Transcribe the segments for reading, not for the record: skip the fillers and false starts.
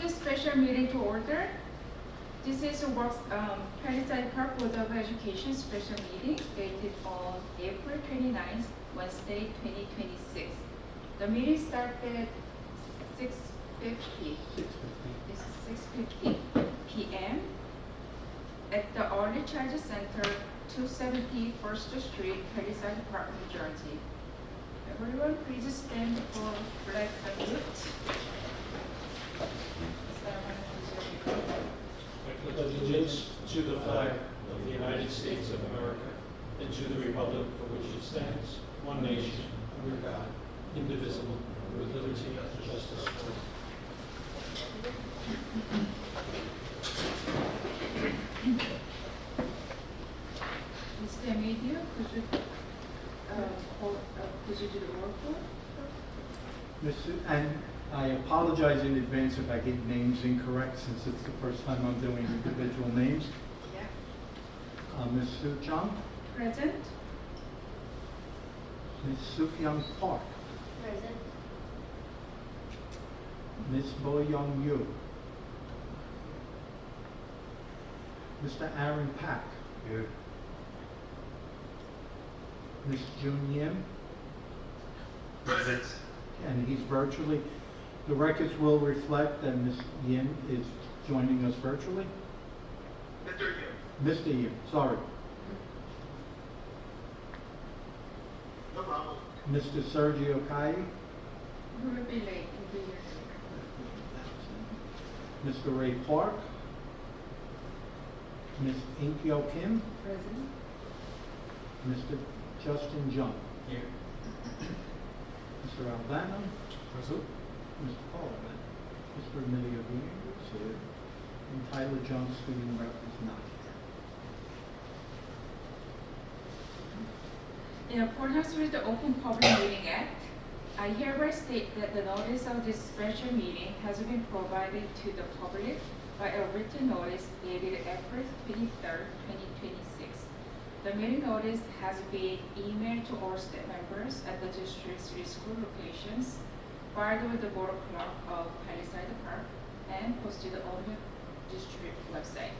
this special meeting to order. This is a Palisades Park Board of Education special meeting dated on April 29th, Wednesday, 2026. The meeting started 6:50. This is 6:50 p.m. at the Early Childhood Center, 270 First Street, Palisades Park, New Jersey. Everyone, please stand for flag salute. I pledge allegiance to the flag of the United States of America and to the republic for which it stands, one nation, under God, indivisible, with liberty and justice for all. Mr. Amedio, could you do the roll call? And I apologize in advance if I get names incorrect, since it's the first time I'm doing individual names. Yeah. Ms. Soo Chang, Present. Ms. Suk-Young Park, Present. Ms. Bo-Young Yu, Mr. Aaron Pak, Here. Ms. Jun Yim, Present. and he's virtually. The records will reflect that Ms. Yim is joining us virtually. Mr. Yim. Mr. Yim, sorry. No problem. Mr. Sergio Kai, We will be late. We'll be here. Mr. Ray Park, Ms. Inkyo Kim, Present. Mr. Justin Jung, Here. Mr. Albano, Present. Mr. Coleman, Mr. Emilio Diaz is here, and Tyler Jones, student rep, is not here. In accordance with the Open Public Meeting Act, I hereby state that the notice of this special meeting has been provided to the public by a written notice dated April 23rd, 2026. The meeting notice has been emailed to all staff members at the district's school locations, filed with the Board Clerk of Palisades Park, and posted on the district website.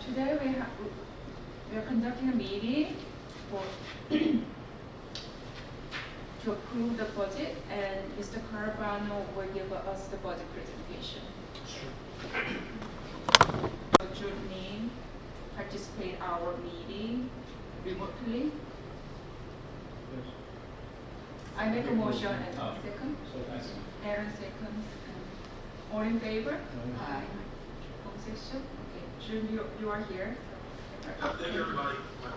Today we are conducting a meeting for to approve the budget, and Mr. Carabano will give us the budget presentation. June Ning participate our meeting remotely. Yes. I make a motion and second. So that's Aaron seconds. All in favor? Aye. Opposition? Okay. June, you are here. Thank you, everybody. My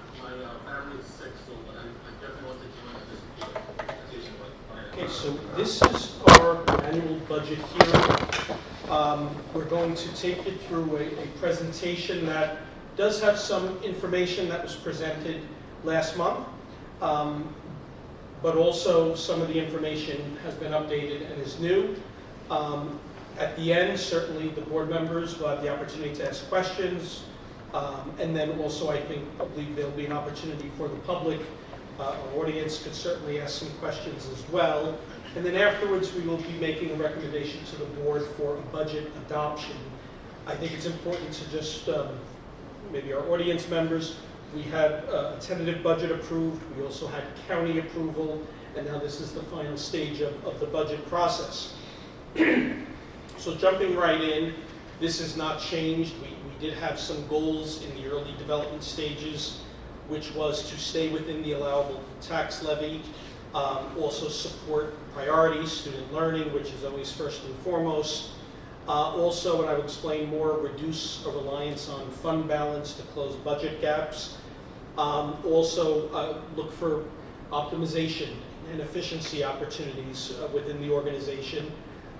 family is sick, so I definitely want to join this presentation. okay, so this is our annual budget hearing. We're going to take you through a presentation that does have some information that was presented last month, but also some of the information has been updated and is new. At the end, certainly the board members will have the opportunity to ask questions, and then also I believe there'll be an opportunity for the public. Our audience could certainly ask some questions as well. And then afterwards, we will be making a recommendation to the board for a budget adoption. I think it's important to just, maybe our audience members, we had a tentative budget approved, we also had county approval, and now this is the final stage of the budget process. So jumping right in, this has not changed. We did have some goals in the early development stages, which was to stay within the allowable tax levy, also support priorities, student learning, which is always first and foremost. Also, and I will explain more, reduce a reliance on fund balance to close budget gaps. Also, look for optimization and efficiency opportunities within the organization.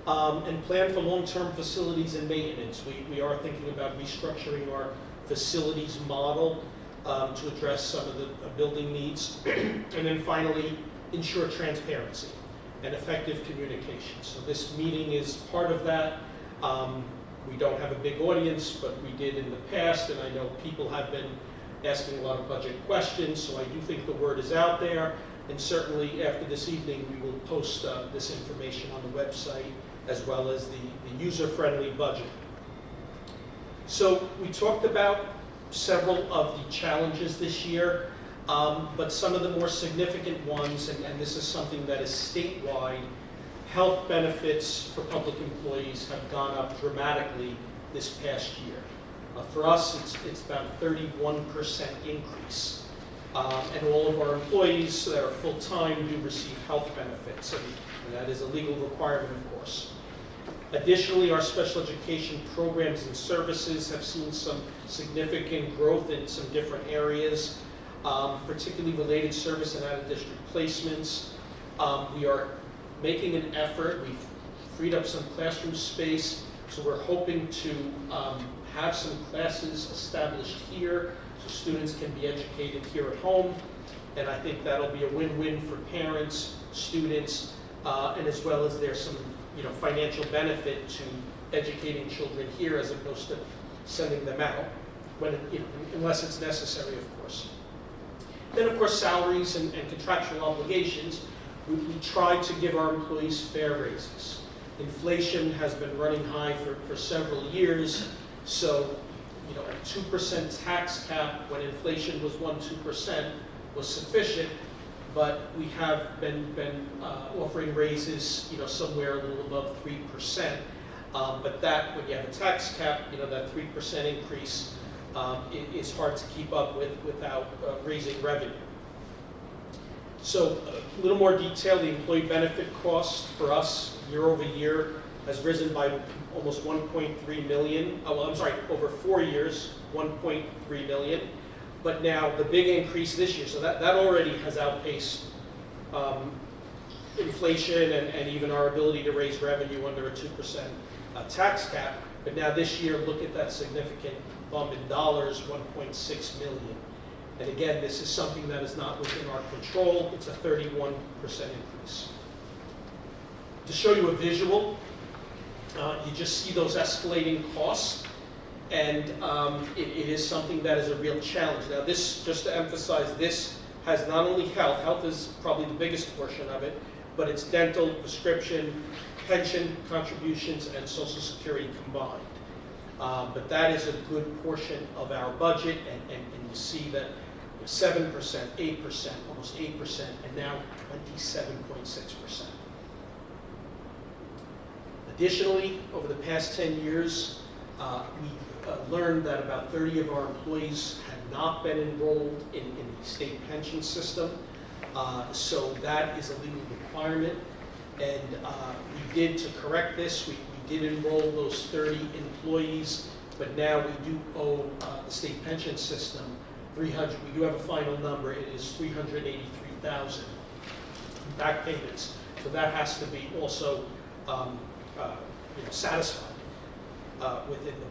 And plan for long-term facilities and maintenance. We are thinking about restructuring our facilities model to address some of the building needs. And then finally, ensure transparency and effective communication. So this meeting is part of that. We don't have a big audience, but we did in the past, and I know people have been asking a lot of budget questions, so I do think the word is out there. And certainly after this evening, we will post this information on the website as well as the user-friendly budget. So we talked about several of the challenges this year, but some of the more significant ones, and this is something that is statewide, health benefits for public employees have gone up dramatically this past year. For us, it's about a 31% increase. And all of our employees that are full-time do receive health benefits, and that is a legal requirement, of course. Additionally, our special education programs and services have seen some significant growth in some different areas, particularly related service and out-of-district placements. We are making an effort. We've freed up some classroom space, so we're hoping to have some classes established here so students can be educated here at home. And I think that'll be a win-win for parents, students, and as well as there's some financial benefit to educating children here as opposed to sending them out, when unless it's necessary, of course. Then, of course, salaries and contractual obligations. We try to give our employees fair raises. Inflation has been running high for several years, so a 2% tax cap when inflation was 1-2% was sufficient, but we have been offering raises somewhere a little above 3%. But that, when you have a tax cap, that 3% increase is hard to keep up with without raising revenue. So a little more detail, the employee benefit cost for us year over year has risen by almost 1.3 million. Oh, I'm sorry, over 4 years, 1.3 million. But now the big increase this year, so that already has outpaced inflation and even our ability to raise revenue under a 2% tax cap. But now this year, look at that significant bump in dollars, 1.6 million. And again, this is something that is not within our control. It's a 31% increase. To show you a visual, you just see those escalating costs, and it is something that is a real challenge. Now this, just to emphasize, this has not only health. Health is probably the biggest portion of it, but it's dental, prescription, pension contributions, and Social Security combined. But that is a good portion of our budget, and you see that 7%, 8%, almost 8%, and now 27.6%. Additionally, over the past 10 years, we learned that about 30 of our employees had not been enrolled in the state pension system. So that is a legal requirement. And we did, to correct this, we did enroll those 30 employees, but now we do owe the state pension system we do have a final number. It is $383,000 back payments. So that has to be also satisfied within the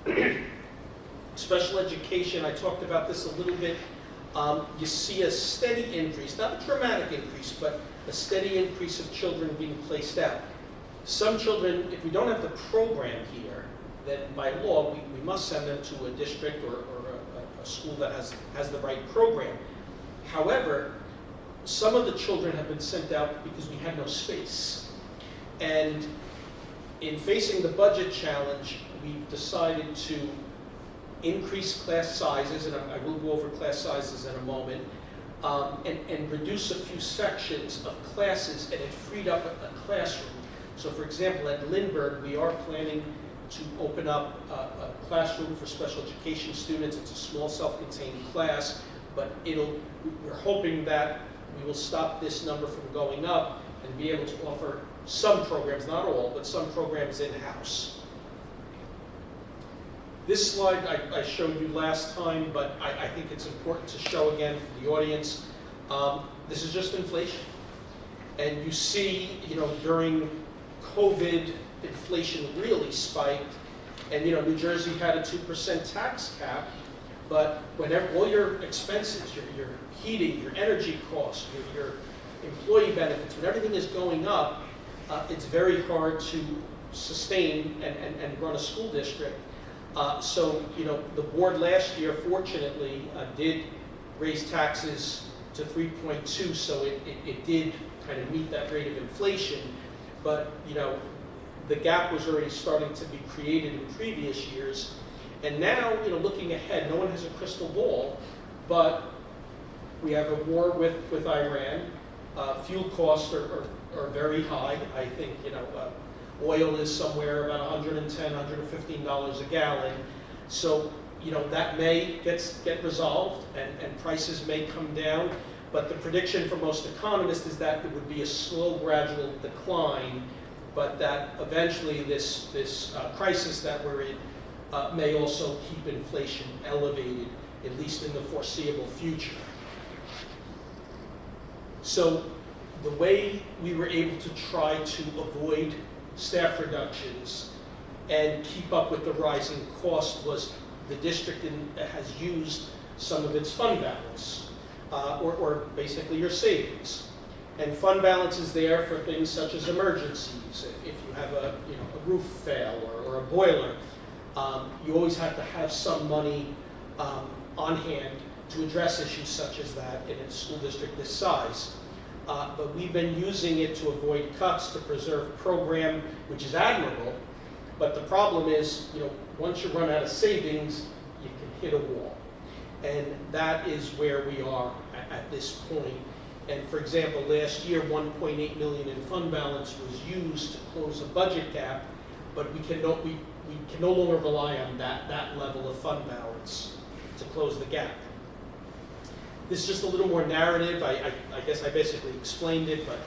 budget. Special education, I talked about this a little bit. You see a steady increase, not a dramatic increase, but a steady increase of children being placed out. Some children, if we don't have the program here, then by law we must send them to a district or a school that has the right program. However, some of the children have been sent out because we had no space. And in facing the budget challenge, we've decided to increase class sizes, and I will go over class sizes in a moment, and reduce a few sections of classes, and it freed up a classroom. So for example, at Lindbergh, we are planning to open up a classroom for special education students. It's a small self-contained class, but we're hoping that we will stop this number from going up and be able to offer some programs, not all, but some programs in-house. This slide I showed you last time, but I think it's important to show again for the audience. This is just inflation. And you see, during COVID, inflation really spiked. And, New Jersey had a 2% tax cap, but whenever all your expenses, your heating, your energy costs, your employee benefits, when everything is going up, it's very hard to sustain and run a school district. So, the board last year, fortunately, did raise taxes to 3.2, so it did kind of meet that rate of inflation. But, the gap was already starting to be created in previous years. And now, looking ahead, no one has a crystal ball, but we have a war with Iran. Fuel costs are very high. I think, oil is somewhere about $110, $115 a gallon. So, that may get resolved and prices may come down. But the prediction for most economists is that it would be a slow, gradual decline, but that eventually this crisis that we're in may also keep inflation elevated, at least in the foreseeable future. So the way we were able to try to avoid staff reductions and keep up with the rising cost was the district has used some of its fund balance, or basically your savings. And fund balance is there for things such as emergencies. If you have a roof fail or a boiler, you always have to have some money on hand to address issues such as that in a school district this size. But we've been using it to avoid cuts, to preserve program, which is admirable. But the problem is, once you run out of savings, you can hit a wall. And that is where we are at this point. And for example, last year, $1.8 million in fund balance was used to close a budget gap, but we can no longer rely on that level of fund balance to close the gap. This is just a little more narrative. I guess I basically explained it, but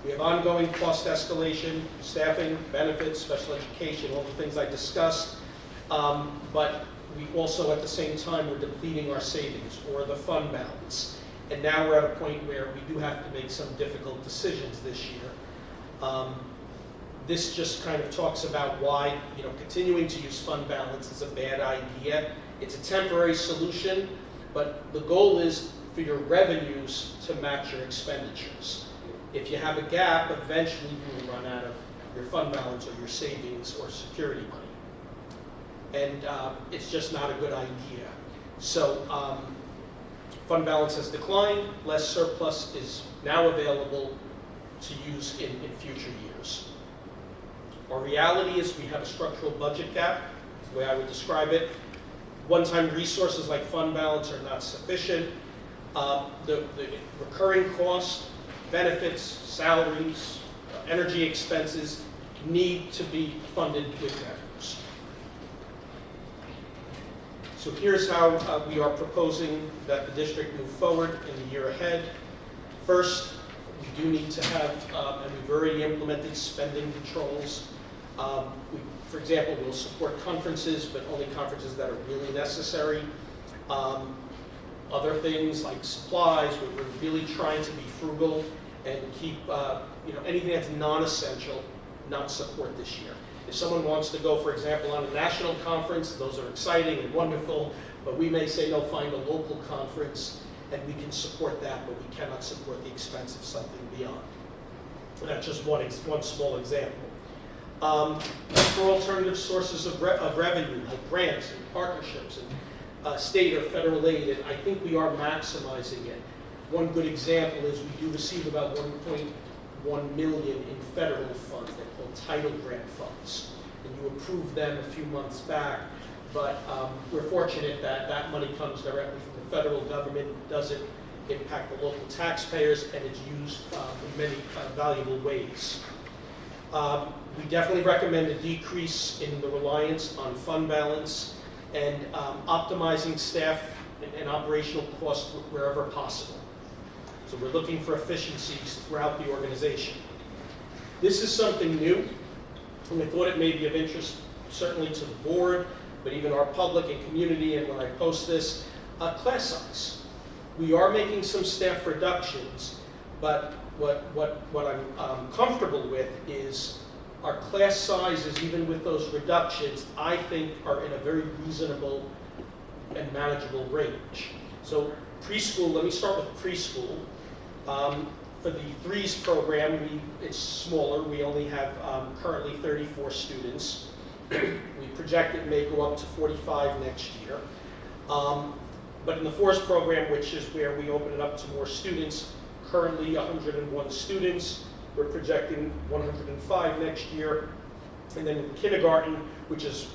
we have ongoing cost escalation, staffing, benefits, special education, all the things I discussed. But we also, at the same time, we're depleting our savings or the fund balance. And now we're at a point where we do have to make some difficult decisions this year. This just kind of talks about why continuing to use fund balance is a bad idea. It's a temporary solution, but the goal is for your revenues to match your expenditures. If you have a gap, eventually you will run out of your fund balance or your savings or security money. And it's just not a good idea. So fund balance has declined, less surplus is now available to use in future years. Our reality is we have a structural budget gap, is the way I would describe it. One-time resources like fund balance are not sufficient. The recurring costs, benefits, salaries, energy expenses need to be funded with revenues. So here's how we are proposing that the district move forward in the year ahead. First, we do need to have, and we've already implemented spending controls. For example, we'll support conferences, but only conferences that are really necessary. Other things like supplies, we're really trying to be frugal and keep anything that's non-essential, not support this year. If someone wants to go, for example, on a national conference, those are exciting and wonderful, but we may say, no, find a local conference, and we can support that, but we cannot support the expense of something beyond. And that's just one small example. For alternative sources of revenue, like grants and partnerships and state or federal aid, and I think we are maximizing it. One good example is we do receive about $1.1 million in federal funds. They're called title grant funds, and you approved them a few months back. But we're fortunate that that money comes directly from the federal government. It doesn't impact the local taxpayers, and it's used in many valuable ways. We definitely recommend a decrease in the reliance on fund balance and optimizing staff and operational costs wherever possible. So we're looking for efficiencies throughout the organization. This is something new, and I thought it may be of interest certainly to the board, but even our public and community, and when I post this, class size. We are making some staff reductions, but what I'm comfortable with is our class sizes, even with those reductions, I think are in a very reasonable and manageable range. So preschool, let me start with preschool. For the threes program, it's smaller. We only have currently 34 students. We project it may go up to 45 next year. But in the fours program, which is where we open it up to more students, currently 101 students. We're projecting 105 next year. And then in kindergarten, which is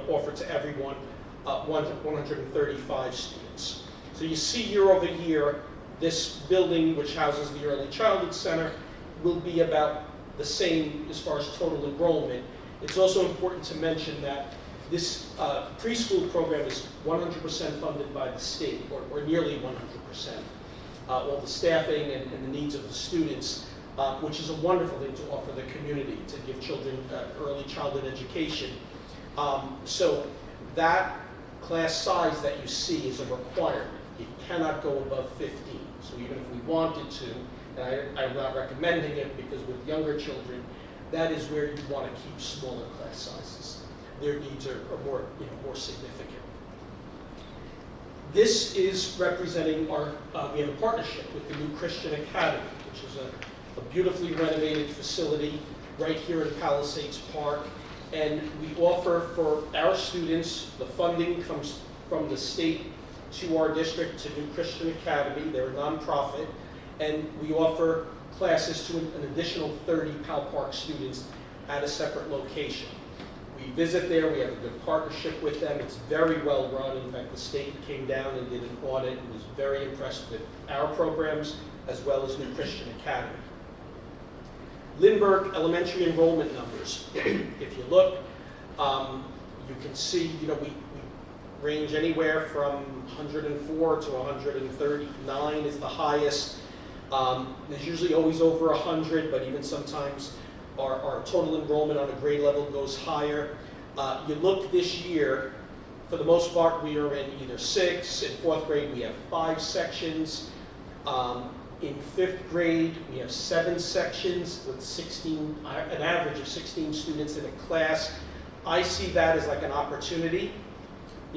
offered to everyone, 135 students. So you see year over year, this building, which houses the Early Childhood Center, will be about the same as far as total enrollment. It's also important to mention that this preschool program is 100% funded by the state, or nearly 100%. All the staffing and the needs of the students, which is a wonderful thing to offer the community, to give children early childhood education. So that class size that you see is a requirement. It cannot go above 15. So even if we wanted to, and I'm not recommending it because with younger children, that is where you want to keep smaller class sizes. Their needs are more, more significant. This is representing our, we have a partnership with the New Christian Academy, which is a beautifully renovated facility right here in Palisades Park. And we offer for our students, the funding comes from the state to our district, to New Christian Academy. They're a nonprofit. And we offer classes to an additional 30 Pal Park students at a separate location. We visit there, we have a good partnership with them. It's very well run. In fact, the state came down and did an audit and was very impressed with our programs as well as New Christian Academy. Lindbergh Elementary enrollment numbers. If you look, you can see, we range anywhere from 104 to 139 is the highest. There's usually always over 100, but even sometimes our total enrollment on a grade level goes higher. You look this year, for the most part, we are in either 6. In 4th grade, we have 5 sections. In 5th grade, we have 7 sections with 16, an average of 16 students in a class. I see that as like an opportunity.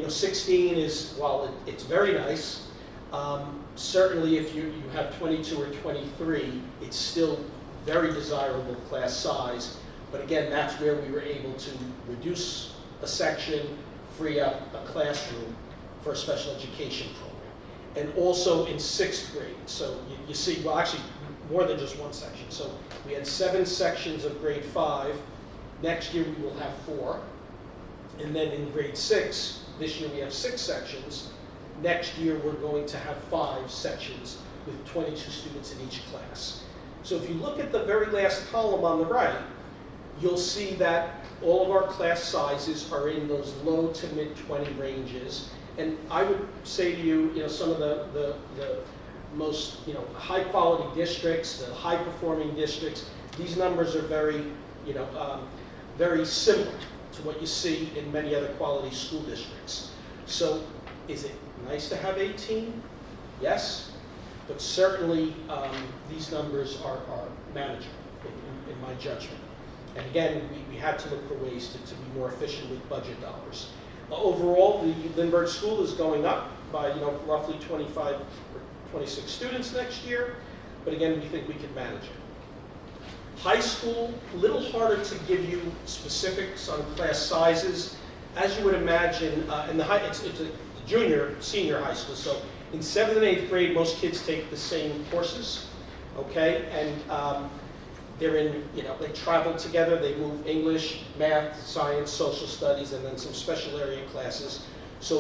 16 is, while it's very nice, certainly if you have 22 or 23, it's still very desirable class size. But again, that's where we were able to reduce a section, free up a classroom for a special education program. And also in 6th grade. So you see, well, actually more than just one section. So we had 7 sections of grade 5. Next year we will have 4. And then in grade 6, this year we have 6 sections. Next year we're going to have 5 sections with 22 students in each class. So if you look at the very last column on the right, you'll see that all of our class sizes are in those low to mid 20 ranges. And I would say to you, some of the most high quality districts, the high performing districts, these numbers are very very similar to what you see in many other quality school districts. So is it nice to have 18? Yes, but certainly these numbers are manageable in my judgment. And again, we had to look for ways to be more efficient with budget dollars. Overall, the Lindbergh School is going up by roughly 25 or 26 students next year, but again, we think we can manage it. High school, a little harder to give you specifics on class sizes. As you would imagine, it's a junior, senior high school, so in 7th and 8th grade, most kids take the same courses, okay? And they're in, they travel together, they move English, math, science, social studies, and then some special area classes. So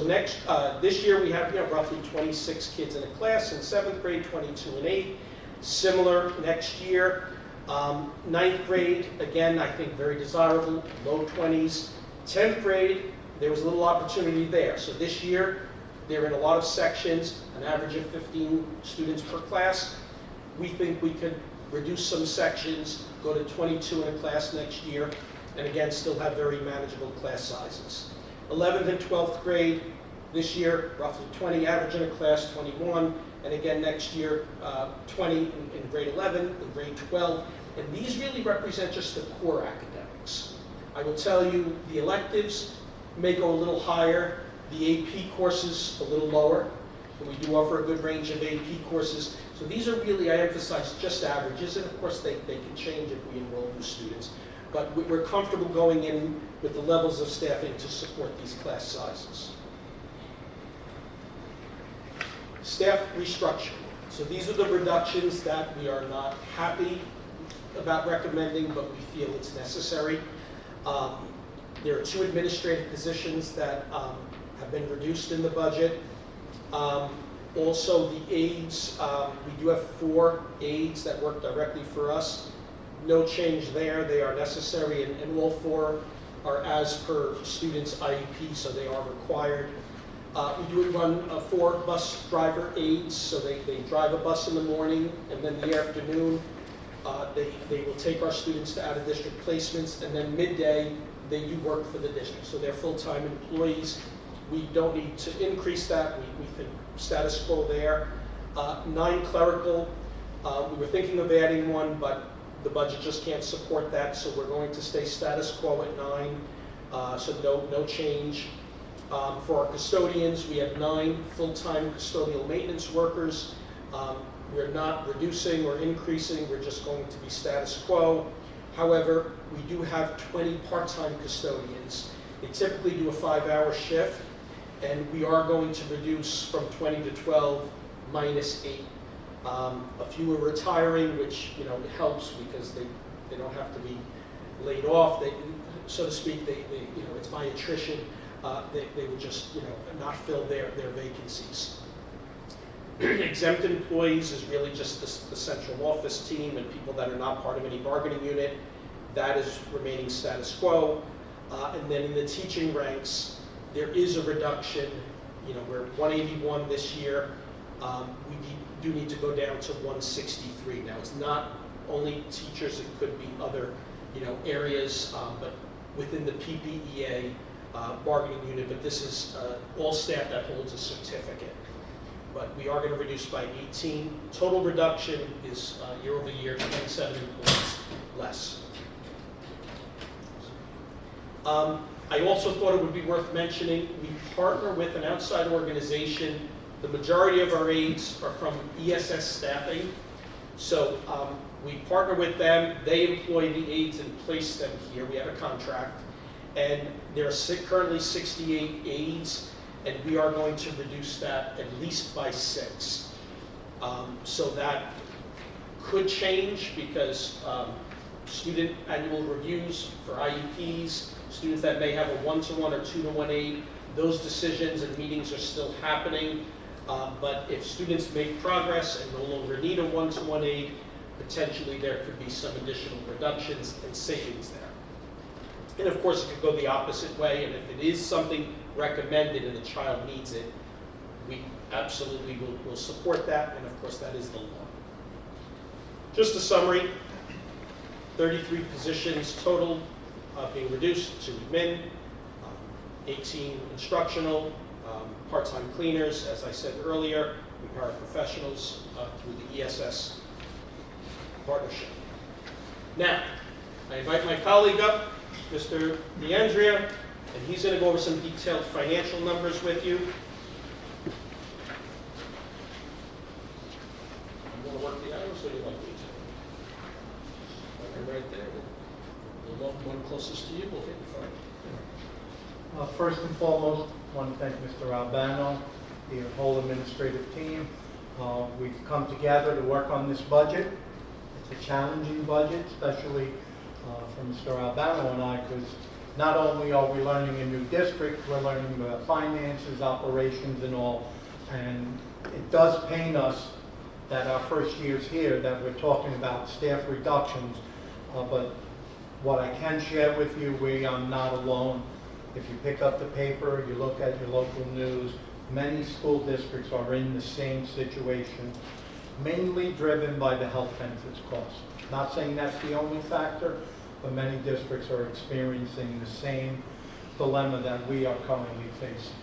this year we have roughly 26 kids in a class. In 7th grade, 22 and 8. Similar next year. 9th grade, again, I think very desirable, low 20s. 10th grade, there was a little opportunity there. So this year, they're in a lot of sections, an average of 15 students per class. We think we could reduce some sections, go to 22 in a class next year, and again, still have very manageable class sizes. 11th and 12th grade, this year, roughly 20 average in a class, 21, and again next year, 20 in grade 11, in grade 12, and these really represent just the core academics. I will tell you, the electives may go a little higher, the AP courses a little lower, but we do offer a good range of AP courses. So these are really, I emphasize, just averages, and of course they can change if we enroll new students. But we're comfortable going in with the levels of staffing to support these class sizes. Staff restructuring. So these are the reductions that we are not happy about recommending, but we feel it's necessary. There are 2 administrative positions that have been reduced in the budget. Also, the aides, we do have 4 aides that work directly for us. No change there. They are necessary, and all 4 are as per students' IEP, so they are required. We do run 4 bus driver aides, so they drive a bus in the morning, and then the afternoon, they will take our students to out-of-district placements, and then midday, they do work for the district. So they're full-time employees. We don't need to increase that. We think status quo there. 9 clerical. We were thinking of adding 1, but the budget just can't support that, so we're going to stay status quo at 9, so no change. For our custodians, we have 9 full-time custodial maintenance workers. We're not reducing or increasing, we're just going to be status quo. However, we do have 20 part-time custodians. They typically do a 5-hour shift, and we are going to reduce from 20 to 12 minus 8. A few are retiring, which it helps because they don't have to be laid off. They, so to speak, it's by attrition. They would just not fill their vacancies. Exempt employees is really just the central office team and people that are not part of any bargaining unit. That is remaining status quo. And then in the teaching ranks, there is a reduction. We're 181 this year. We do need to go down to 163. Now, it's not only teachers, it could be other areas, but within the PPEA bargaining unit, but this is all staff that holds a certificate. But we are going to reduce by 18. Total reduction is year over year, 27 employees less. I also thought it would be worth mentioning, we partner with an outside organization. The majority of our aides are from ESS staffing. So we partner with them, they employ the aides and place them here. We have a contract. And there are currently 68 aides, and we are going to reduce that at least by 6. So that could change because student annual reviews for IEPs, students that may have a 1-to-1 or 2-to-1 aide, those decisions and meetings are still happening. But if students make progress and no longer need a 1-to-1 aide, potentially there could be some additional reductions and savings there. And of course, it could go the opposite way, and if it is something recommended and the child needs it, we absolutely will support that, and of course, that is the law. Just a summary, 33 positions total being reduced to admin, 18 instructional, part-time cleaners, as I said earlier, and paraprofessionals through the ESS partnership. Now, I invite my colleague up, Mr. DeAndrea, and he's going to go over some detailed financial numbers with you. I'm going to work the hours, or you like me to? Okay, right there. The one closest to you will hit you fine. First and foremost, I want to thank Mr. Albano, the whole administrative team. We've come together to work on this budget. It's a challenging budget, especially for Mr. Albano and I, because not only are we learning a new district, we're learning about finances, operations, and all. And it does pain us that our first year's here that we're talking about staff reductions. But what I can share with you, we are not alone. If you pick up the paper, you look at your local news, many school districts are in the same situation, mainly driven by the health benefits cost. Not saying that's the only factor, but many districts are experiencing the same dilemma that we are currently facing.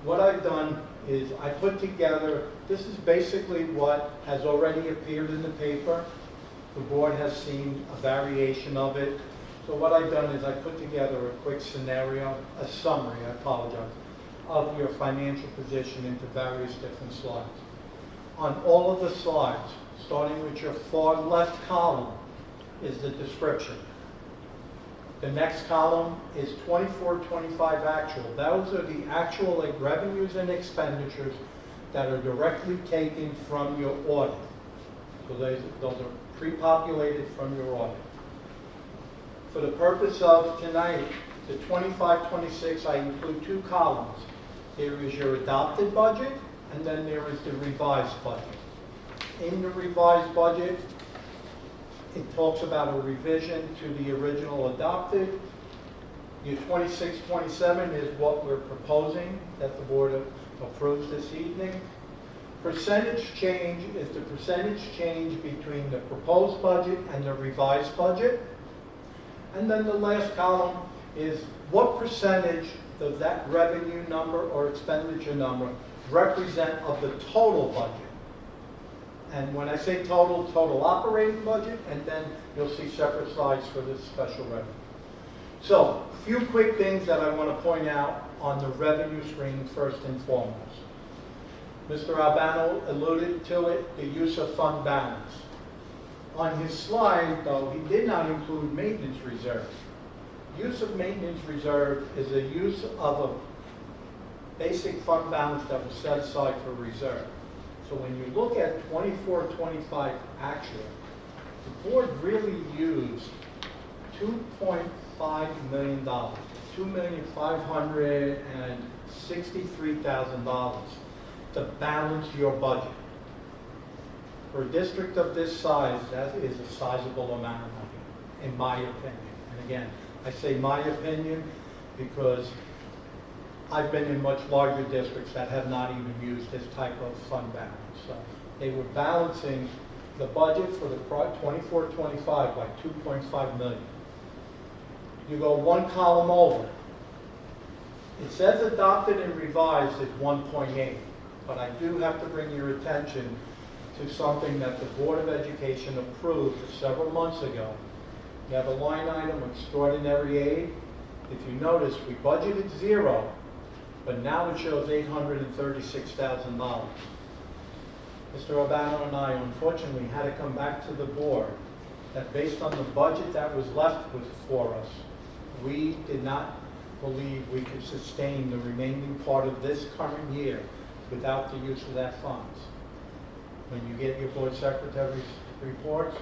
What I've done is I put together, this is basically what has already appeared in the paper. The board has seen a variation of it. So what I've done is I put together a quick scenario, a summary, I apologize, of your financial position into various different slides. On all of the slides, starting with your far left column, is the description. The next column is 24-25 actual. Those are the actual revenues and expenditures that are directly taken from your audit. So those are pre-populated from your audit. For the purpose of tonight, the 25-26, I include two columns. There is your adopted budget, and then there is the revised budget. In the revised budget, it talks about a revision to the original adopted. Your 26-27 is what we're proposing that the board approves this evening. Percentage change is the percentage change between the proposed budget and the revised budget. And then the last column is what percentage does that revenue number or expenditure number represent of the total budget. And when I say total, total operating budget, and then you'll see separate slides for this special revenue. So, a few quick things that I want to point out on the revenue screen first and foremost. Mr. Albano alluded to it, the use of fund balance. On his slide, though, he did not include maintenance reserve. Use of maintenance reserve is a use of a basic fund balance that was set aside for reserve. So when you look at 24-25 actual, the board really used $2.5 million, $2,563,000 to balance your budget. For a district of this size, that is a sizable amount of money, in my opinion. And again, I say my opinion because I've been in much larger districts that have not even used this type of fund balance. So they were balancing the budget for the 24-25 by $2.5 million. You go one column over. It says adopted and revised is 1.8, but I do have to bring your attention to something that the Board of Education approved several months ago. You have a line item, extraordinary aid. If you notice, we budgeted $0, but now it shows $836,000. Mr. Albano and I unfortunately had to come back to the board that based on the budget that was left for us, we did not believe we could sustain the remaining part of this current year without the use of that funds. When you get your board secretary's reports,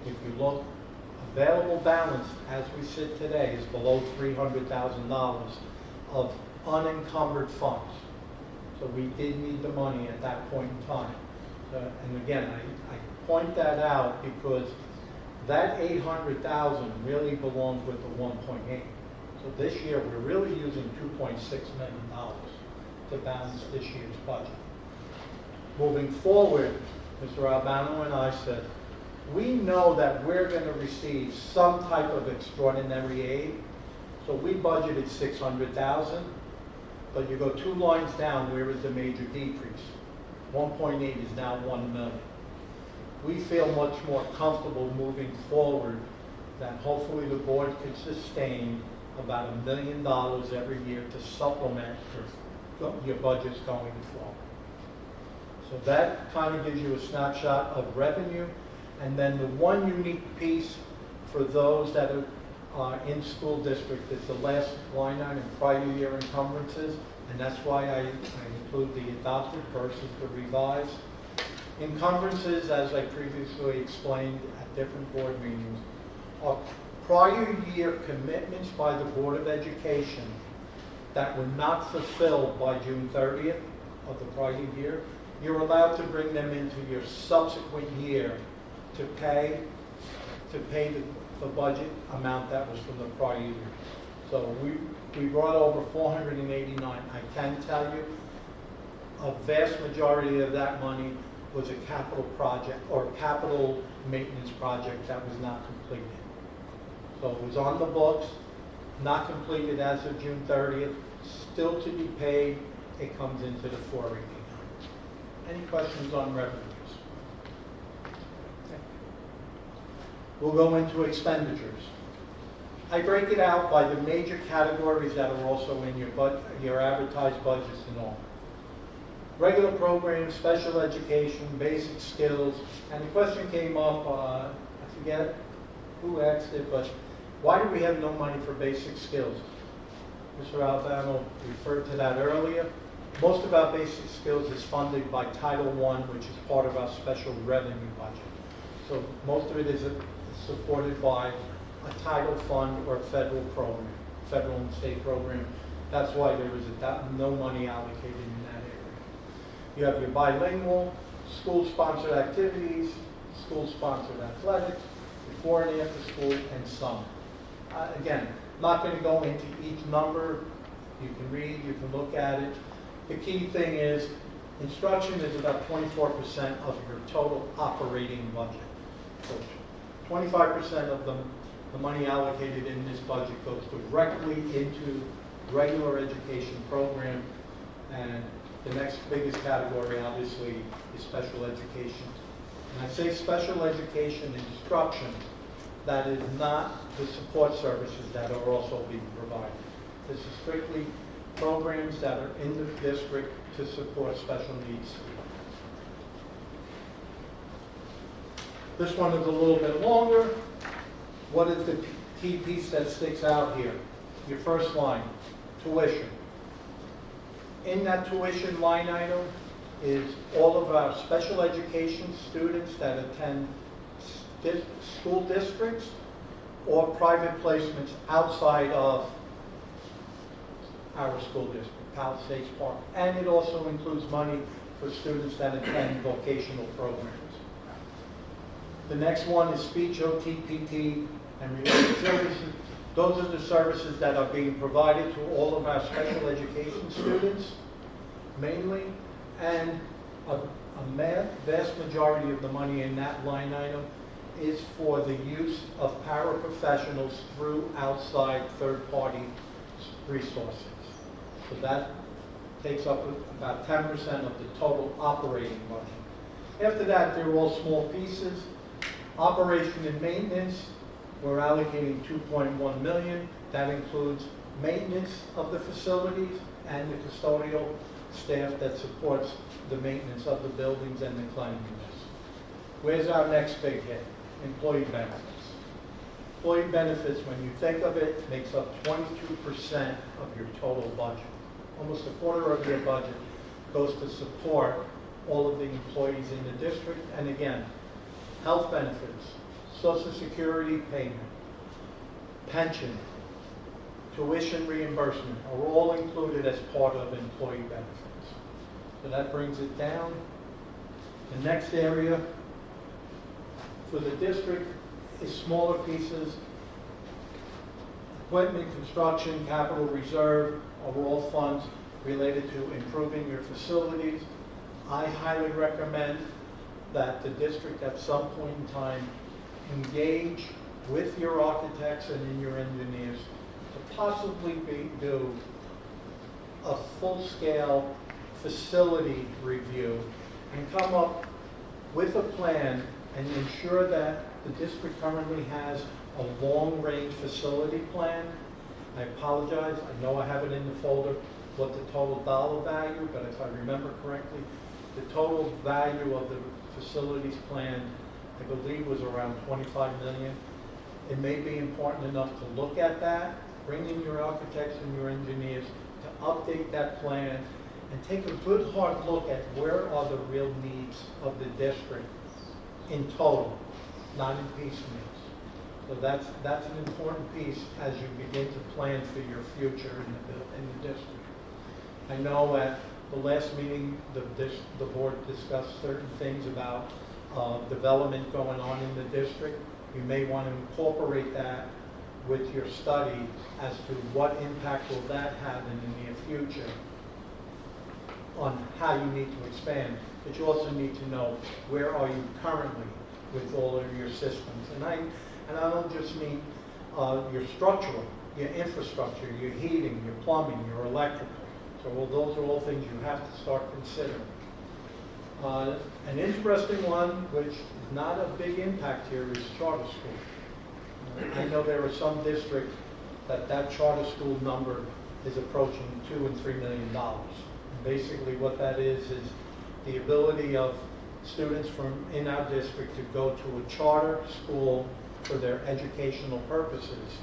if you look, available balance as we sit today is below $300,000 of unencumbered funds. So we did need the money at that point in time. And again, I point that out because that $800,000 really belongs with the 1.8. So this year we're really using $2.6 million to balance this year's budget. Moving forward, Mr. Albano and I said, we know that we're going to receive some type of extraordinary aid. So we budgeted $600,000, but you go two lines down, where is the major decrease? 1.8 is now $1 million. We feel much more comfortable moving forward that hopefully the board could sustain about $1 million every year to supplement your budgets going forward. So that kind of gives you a snapshot of revenue. And then the one unique piece for those that are in school district is the last line item, prior year encumbrances. And that's why I include the adopted versus the revised. Encumbrances, as I previously explained at different board meetings, are prior year commitments by the Board of Education that were not fulfilled by June 30th of the prior year. You're allowed to bring them into your subsequent year to pay the budget amount that was from the prior year. So we brought over 489. I can tell you a vast majority of that money was a capital project or a capital maintenance project that was not completed. So it was on the books, not completed as of June 30th, still to be paid. It comes into the 489. Any questions on revenues? Okay. We'll go into expenditures. I break it out by the major categories that are also in your advertised budgets and all. Regular programs, special education, basic skills, and the question came up, I forget who asked it, but why do we have no money for basic skills? Mr. Albano referred to that earlier. Most of our basic skills is funded by Title I, which is part of our special revenue budget. So most of it is supported by a title fund or a federal program, federal and state program. That's why there is no money allocated in that area. You have your bilingual, school-sponsored activities, school-sponsored athletics, before and after school, and summer. Again, not going to go into each number. You can read, you can look at it. The key thing is instruction is about 24% of your total operating budget. So 25% of the money allocated in this budget goes directly into regular education program, and the next biggest category obviously is special education. And I say special education instruction, that is not the support services that are also being provided. This is strictly programs that are in the district to support special needs students. This one is a little bit longer. What is the key piece that sticks out here? Your first line, tuition. In that tuition line item is all of our special education students that attend school districts or private placements outside of our school district, Palisades Park. And it also includes money for students that attend vocational programs. The next one is speech, OT, PT, and related services. Those are the services that are being provided to all of our special education students, mainly, and a vast majority of the money in that line item is for the use of paraprofessionals through outside third-party resources. So that takes up about 10% of the total operating budget. After that, they're all small pieces. Operation and maintenance, we're allocating $2.1 million. That includes maintenance of the facilities and the custodial staff that supports the maintenance of the buildings and the cleanliness. Where's our next big hit? Employee benefits. Employee benefits, when you think of it, makes up 22% of your total budget. Almost a quarter of your budget goes to support all of the employees in the district. And again, health benefits, Social Security payment, pension, tuition reimbursement are all included as part of employee benefits. So that brings it down. The next area for the district is smaller pieces. Equipment, construction, capital reserve are all funds related to improving your facilities. I highly recommend that the district at some point in time engage with your architects and your engineers to possibly do a full-scale facility review and come up with a plan and ensure that the district currently has a long-range facility plan. I apologize, I know I have it in the folder, what the total dollar value, but if I remember correctly, the total value of the facilities plan, I believe, was around $25 million. It may be important enough to look at that, bring in your architects and your engineers to update that plan and take a good hard look at where are the real needs of the district in total, not in piecemeals. So that's an important piece as you begin to plan for your future in the district. I know at the last meeting, the board discussed certain things about development going on in the district. You may want to incorporate that with your study as to what impact will that have in the near future on how you need to expand. But you also need to know where are you currently with all of your systems. And I don't just mean your structural, your infrastructure, your heating, your plumbing, your electrical. So those are all things you have to start considering. An interesting one, which is not a big impact here, is charter school. I know there are some districts that charter school number is approaching $2 and $3 million. And basically what that is the ability of students from in our district to go to a charter school for their educational purposes.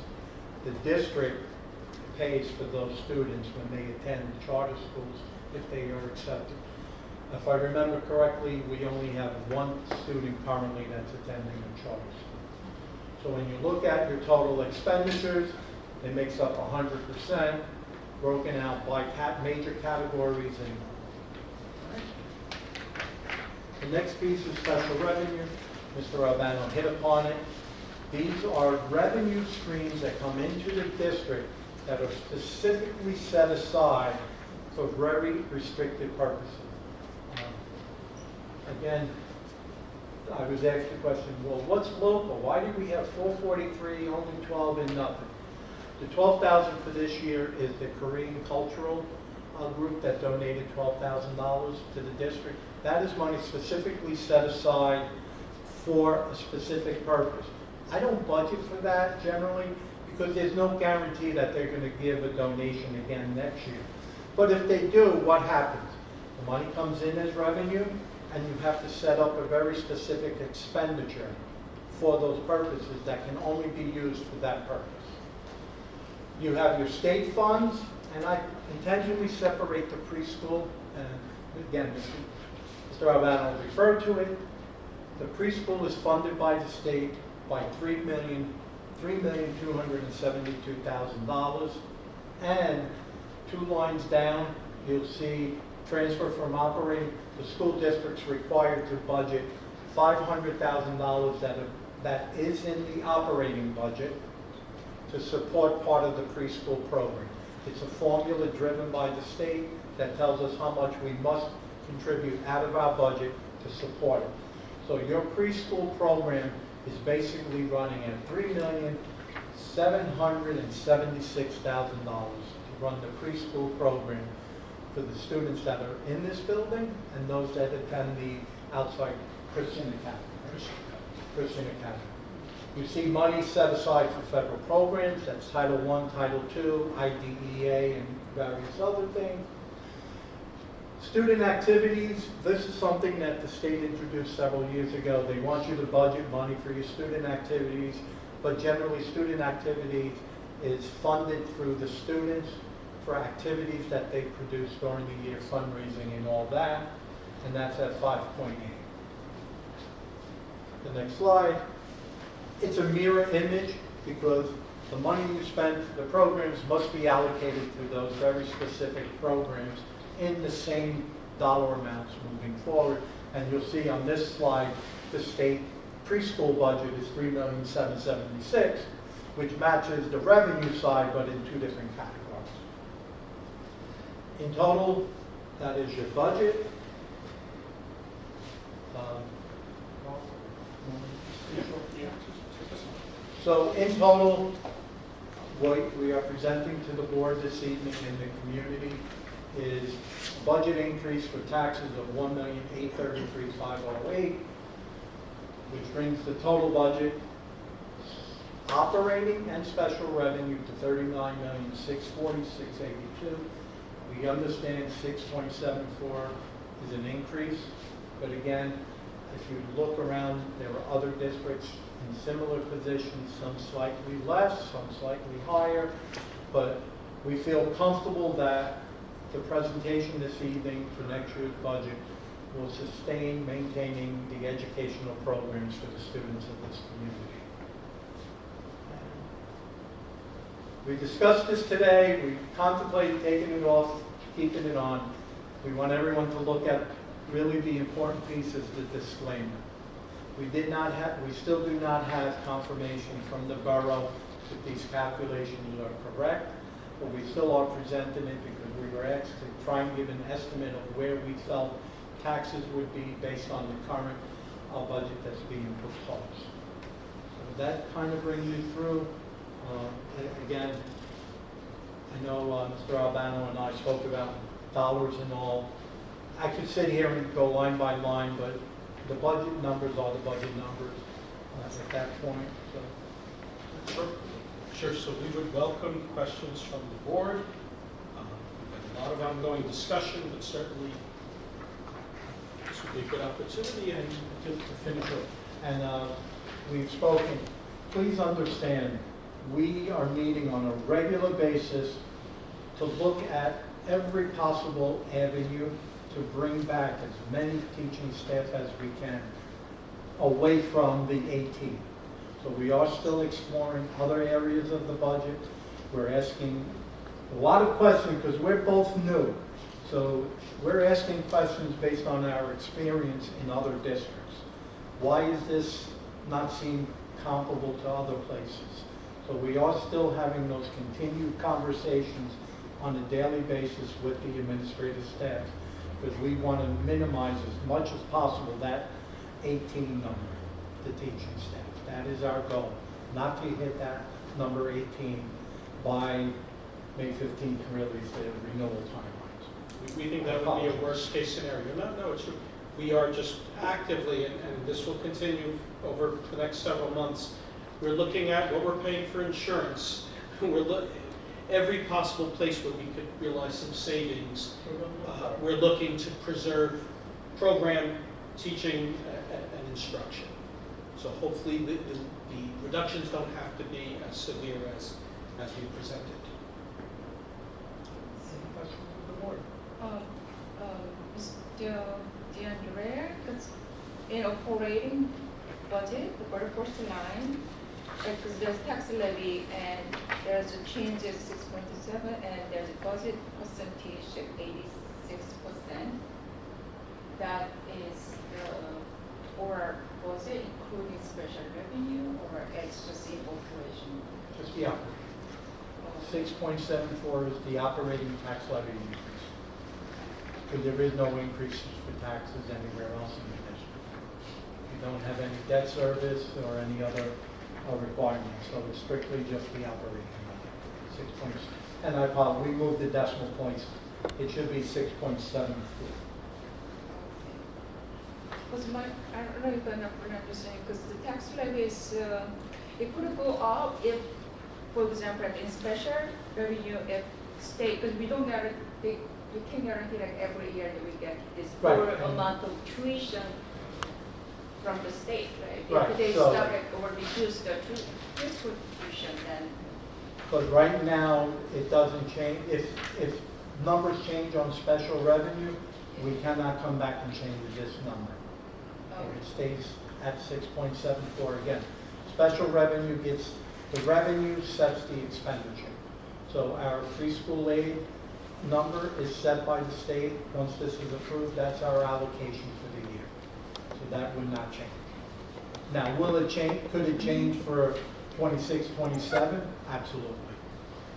The district pays for those students when they attend charter schools if they are accepted. If I remember correctly, we only have one student currently that's attending a charter school. So when you look at your total expenditures, it makes up 100%, broken out by major categories. And the next piece is special revenue. Mr. Albano hit upon it. These are revenue streams that come into the district that are specifically set aside for very restricted purposes. Again, I was asked the question, well, what's local? Why do we have 443, only 12 and nothing? The 12,000 for this year is the Korean cultural group that donated $12,000 to the district. That is money specifically set aside for a specific purpose. I don't budget for that generally because there's no guarantee that they're going to give a donation again next year. But if they do, what happens? The money comes in as revenue, and you have to set up a very specific expenditure for those purposes that can only be used for that purpose. You have your state funds, and I intentionally separate the preschool, and again, Mr. Albano referred to it. The preschool is funded by the state by $3,272,000, and 2 lines down, you'll see transfer from operating. The school district's required to budget $500,000 that is in the operating budget to support part of the preschool program. It's a formula driven by the state that tells us how much we must contribute out of our budget to support it. So your preschool program is basically running at $3,776,000 to run the preschool program for the students that are in this building and those that attend the outside Christian Academy. Christian Academy. You see money set aside for federal programs, that's Title I, Title II, IDEA, and various other things. Student activities, this is something that the state introduced several years ago. They want you to budget money for your student activities, but generally student activities is funded through the students for activities that they produce during the year, fundraising and all that, and that's at 5.8. The next slide. It's a mirror image because the money you spend for the programs must be allocated to those very specific programs in the same dollar amounts moving forward. And you'll see on this slide, the state preschool budget is $3,776,000, which matches the revenue side, but in 2 different categories. In total, that is your budget. So in total, what we are presenting to the board this evening in the community is a budget increase for taxes of $1,833,508, which brings the total budget operating and special revenue to $39,640,682. We understand 6.74 is an increase, but again, if you look around, there are other districts in similar positions, some slightly less, some slightly higher, but we feel comfortable that the presentation this evening for next year's budget will sustain maintaining the educational programs for the students of this community. We discussed this today. We contemplated taking it off, keeping it on. We want everyone to look at really the important piece is the disclaimer. We still do not have confirmation from the borough that these calculations are correct, but we still are presenting it because we were asked to try and give an estimate of where we felt taxes would be based on the current budget that's being proposed. So that kind of brings you through. Again, I know Mr. Albano and I spoke about dollars and all. I could sit here and go line by line, but the budget numbers are the budget numbers at that point. So. Sure, so we would welcome questions from the board. We've had a lot of ongoing discussion, but certainly this would be a good opportunity and to finish up. And we've spoken. Please understand, we are meeting on a regular basis to look at every possible avenue to bring back as many teaching staff as we can away from the 18. So we are still exploring other areas of the budget. We're asking a lot of questions because we're both new. So we're asking questions based on our experience in other districts. Why is this not seen comparable to other places? So we are still having those continued conversations on a daily basis with the administrative staff because we want to minimize as much as possible that 18 number, the teaching staff. That is our goal, not to hit that number 18 by May 15th, really, the renewal timelines. We think that would be a worst case scenario. No, it's, we are just actively, and this will continue over the next several months, we're looking at what we're paying for insurance. Every possible place where we could realize some savings. We're looking to preserve program teaching and instruction. So hopefully the reductions don't have to be as severe as we presented. Any questions from the board? Mr. DeAndrea, that's in operating budget, the very first line, because there's tax levy and there's a change of 6.7 and there's a budget percentage of 86%. That is the, or was it including special revenue or it's just in operation? Just the operating. 6.74 is the operating tax levy increase. Because there is no increases for taxes anywhere else in the district. You don't have any debt service or any other requirements, so it's strictly just the operating number. 6 points. And I apologize, we moved the decimal points. It should be 6.74. Because I don't know if I'm not understanding, because the tax levy is, it could go up if, for example, in special revenue, if state, because we don't guarantee, you can guarantee like every year that we get this Right. full amount of tuition from the state, right? Right, If they so- stop it or reduce the tuition, then But right now, it doesn't change. If numbers change on special revenue, we cannot come back and change this number. It stays at 6.74 again. Special revenue gets, the revenue sets the expenditure. So our preschool aid number is set by the state. Once this is approved, that's our allocation for the year. So that would not change. Now, will it change? Could it change for 26, 27? Absolutely.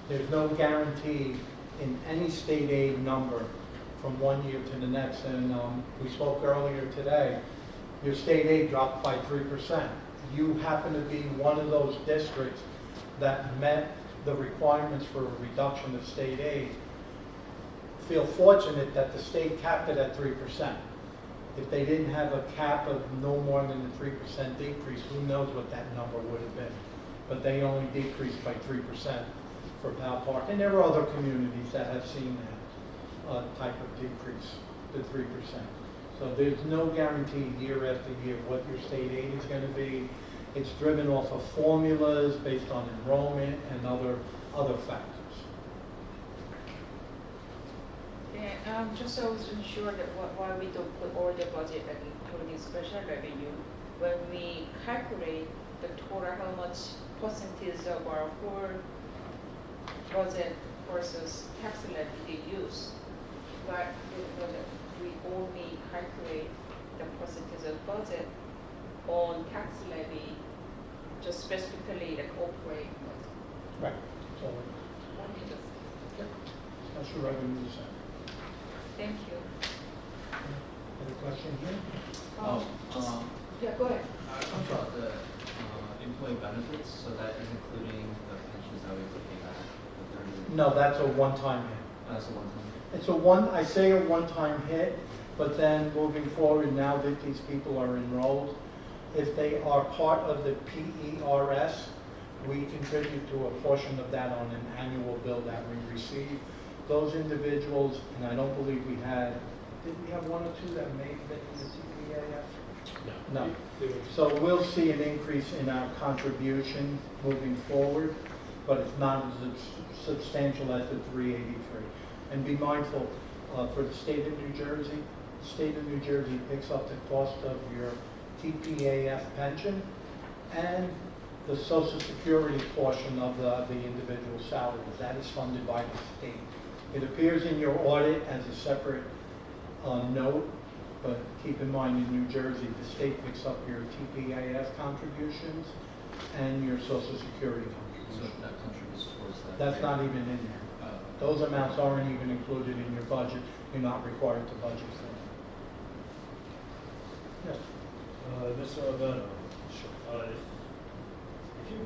There's no guarantee in any state aid number from one year to the next. And we spoke earlier today, your state aid dropped by 3%. You happen to be one of those districts that met the requirements for a reduction of state aid. Feel fortunate that the state capped it at 3%. If they didn't have a cap of no more than a 3% decrease, who knows what that number would have been. But they only decreased by 3% for Powell Park. And there are other communities that have seen that type of decrease to 3%. So there's no guarantee year after year what your state aid is going to be. It's driven off of formulas based on enrollment and other factors. and just so I was sure that why we don't put all the budget like including special revenue, when we calculate the total how much percentage of our whole budget versus tax levy they use, but we only calculate the percentage of budget on tax levy, just specifically like operating budget. Right. So Only just, special revenue is that. thank you. Any question here? Just, yeah, go ahead. I'm sorry. About the employee benefits, so that is including the pensions that we have to pay back, the 30. No, that's a one-time hit. That's a one-time. It's I say a one-time hit, but then moving forward, now that these people are enrolled, if they are part of the PERS, we contribute to a portion of that on an annual bill that we receive. Those individuals, and I don't believe we had, did we have one or two that made it in the TPAF? No. So we'll see an increase in our contribution moving forward, but it's not as substantial as the 383. And be mindful, for the state of New Jersey, the state of New Jersey picks up the cost of your TPAF pension and the Social Security portion of the individual salaries. That is funded by the state. It appears in your audit as a separate note, but keep in mind in New Jersey, the state picks up your TPAS contributions and your Social Security So contributions. that contributes towards that. That's not even in there. Those amounts aren't even included in your budget. You're not required to budget for them. Yes. Mr. Albano, if you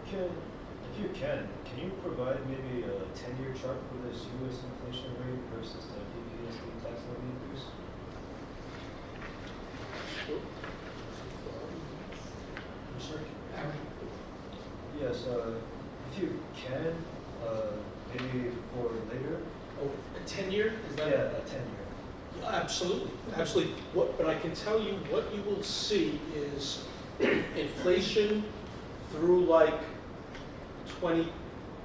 can you provide maybe a 10-year chart for this U.S. inflation rate versus the PPSD tax levy increase? I'm sorry, Yes, if you can, maybe for later. oh, a 10-year? Is that? Yeah, a 10-year. Absolutely, absolutely. But I can tell you what you will see is inflation through like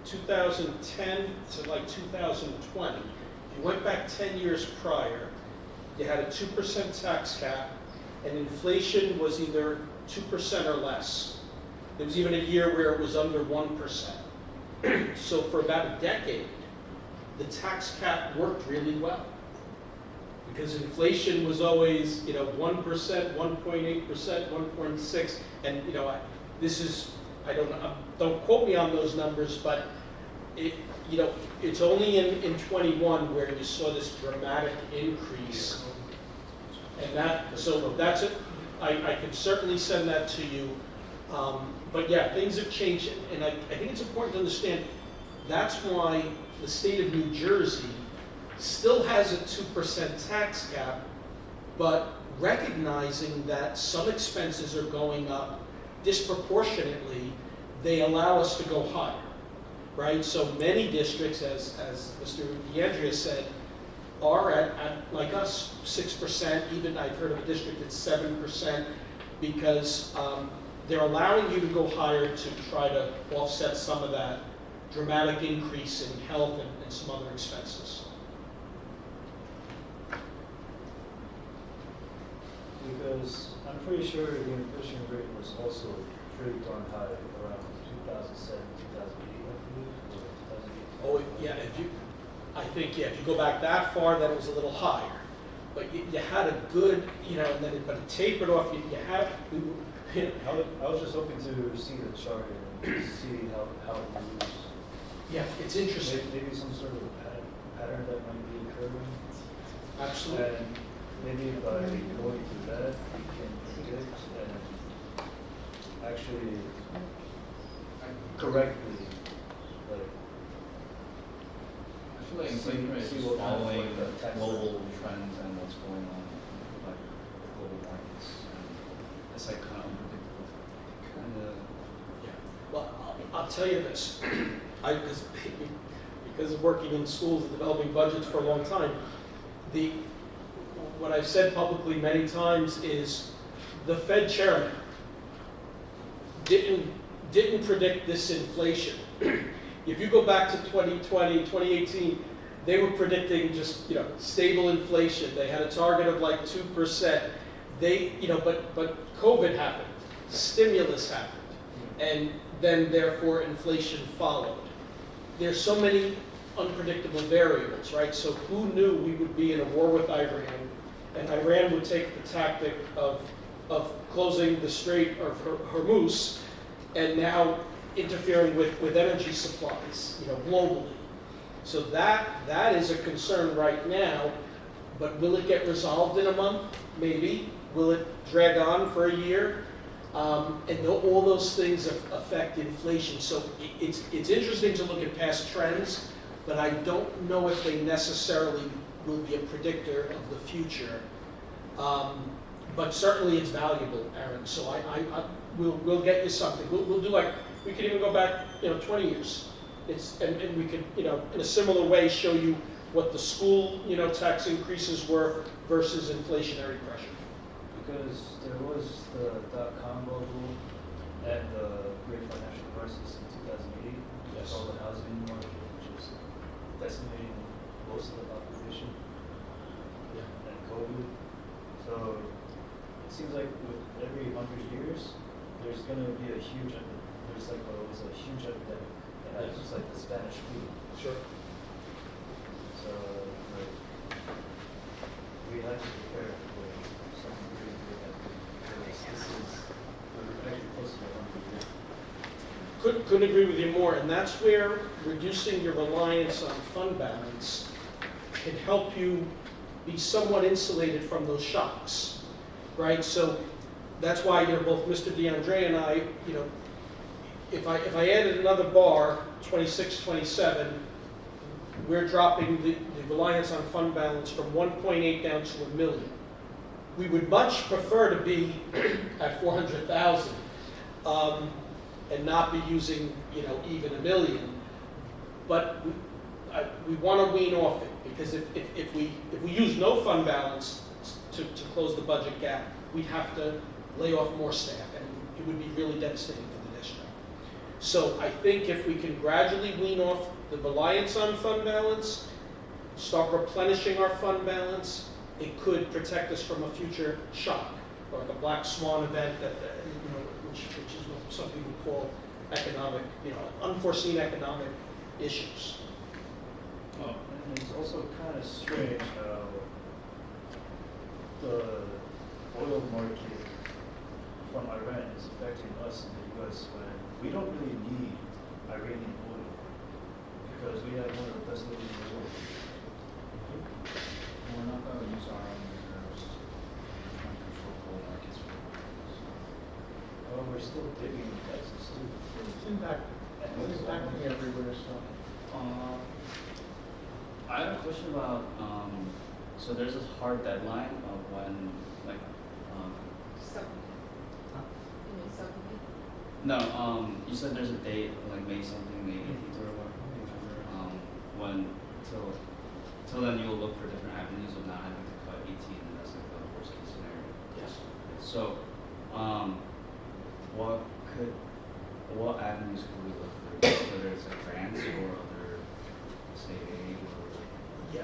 2010 to like 2020. If you went back 10 years prior, you had a 2% tax cap, and inflation was either 2% or less. There was even a year where it was under 1%. So for about a decade, the tax cap worked really well, because inflation was always, 1%, 1.8%, 1.6, and don't quote me on those numbers, but it's only in 21 where you saw this dramatic increase, and that's it. I can certainly send that to you, but yeah, things have changed, and I think it's important to understand that's why the state of New Jersey still has a 2% tax cap, but recognizing that some expenses are going up disproportionately, they allow us to go higher, right? So many districts, as Mr. DeAndrea said, are at like us, 6%, even I've heard of a district that's 7%, because they're allowing you to go higher to try to offset some of that dramatic increase in health and some other expenses. Because I'm pretty sure the inflation rate was also pretty darn high around 2007, 2008, I believe, or 2008. Oh, yeah, if you go back that far, then it was a little higher. But you had a good, and then but it tapered off. I was just hoping to see the chart and see how it moves. Yeah, it's interesting. Maybe some sort of a pattern that might be occurring. Absolutely. And maybe by going through that, we can predict and actually correctly, like, I feel like inflation rate is see just what kind of, following like, the tax global rate. trends and what's going on, like the global markets. And it's like kind of unpredictable. Yeah. Well, I'll tell you this. Because of working in schools and developing budgets for a long time, what I've said publicly many times is the Fed chairman didn't predict this inflation. If you go back to 2020, 2018, they were predicting just stable inflation. They had a target of like 2%. But COVID happened, stimulus happened, and then therefore inflation followed. There's so many unpredictable variables, right? So who knew we would be in a war with Iran, and Iran would take the tactic of closing the Strait of Hormuz, and now interfering with energy supplies, globally. So that is a concern right now, but will it get resolved in a month? Maybe. Will it drag on for a year? And all those things affect inflation. So it's interesting to look at past trends, but I don't know if they necessarily will be a predictor of the future. But certainly it's valuable, Aaron. So we'll get you something. We'll do we could even go back 20 years. And we could in a similar way show you what the school tax increases were versus inflationary pressure. Because there was the dot-com bubble and the great financial crisis in 2008. Yes. All the housing market, which is decimating most of the population, Yeah. and COVID. So it seems like with every 100 years, there's going to be there's was like, it was a huge epidemic. It had just like the Spanish flu. Sure. So, like, we had to prepare for something really big happening. Because we're actually close to 100 years. Couldn't agree with you more, and that's where reducing your reliance on fund balance can help you be somewhat insulated from those shocks, right? So that's why, both Mr. DeAndre and I, if I added another bar, 26, 27, we're dropping the reliance on fund balance from 1.8 down to $1 million. We would much prefer to be at 400,000 and not be using, even $1 million. But we want to wean off it, because if we use no fund balance to close the budget gap, we'd have to lay off more staff, and it would be really devastating for the district. So I think if we can gradually wean off the reliance on fund balance, start replenishing our fund balance, it could protect us from a future shock, or like a black swan event that, which is what some people call economic, unforeseen economic issues. Oh, and it's also kind of strange how the oil market from Iran is affecting us in the U.S. when we don't really need Iranian oil because we have one of the best oil in the world. We're not going to use our own reserves. We're trying to control coal markets for Oh, we're still digging in Texas too. It's impacting everywhere, so. I have a question about, so there's a hard deadline of when, like, no, you said there's a date, like May something, May 18th or what? When, till then you'll look for different avenues of not having to cut 18, and that's like the worst case scenario. Yes. So, what avenues could we look for, whether it's like grants or other state aid or? Yeah,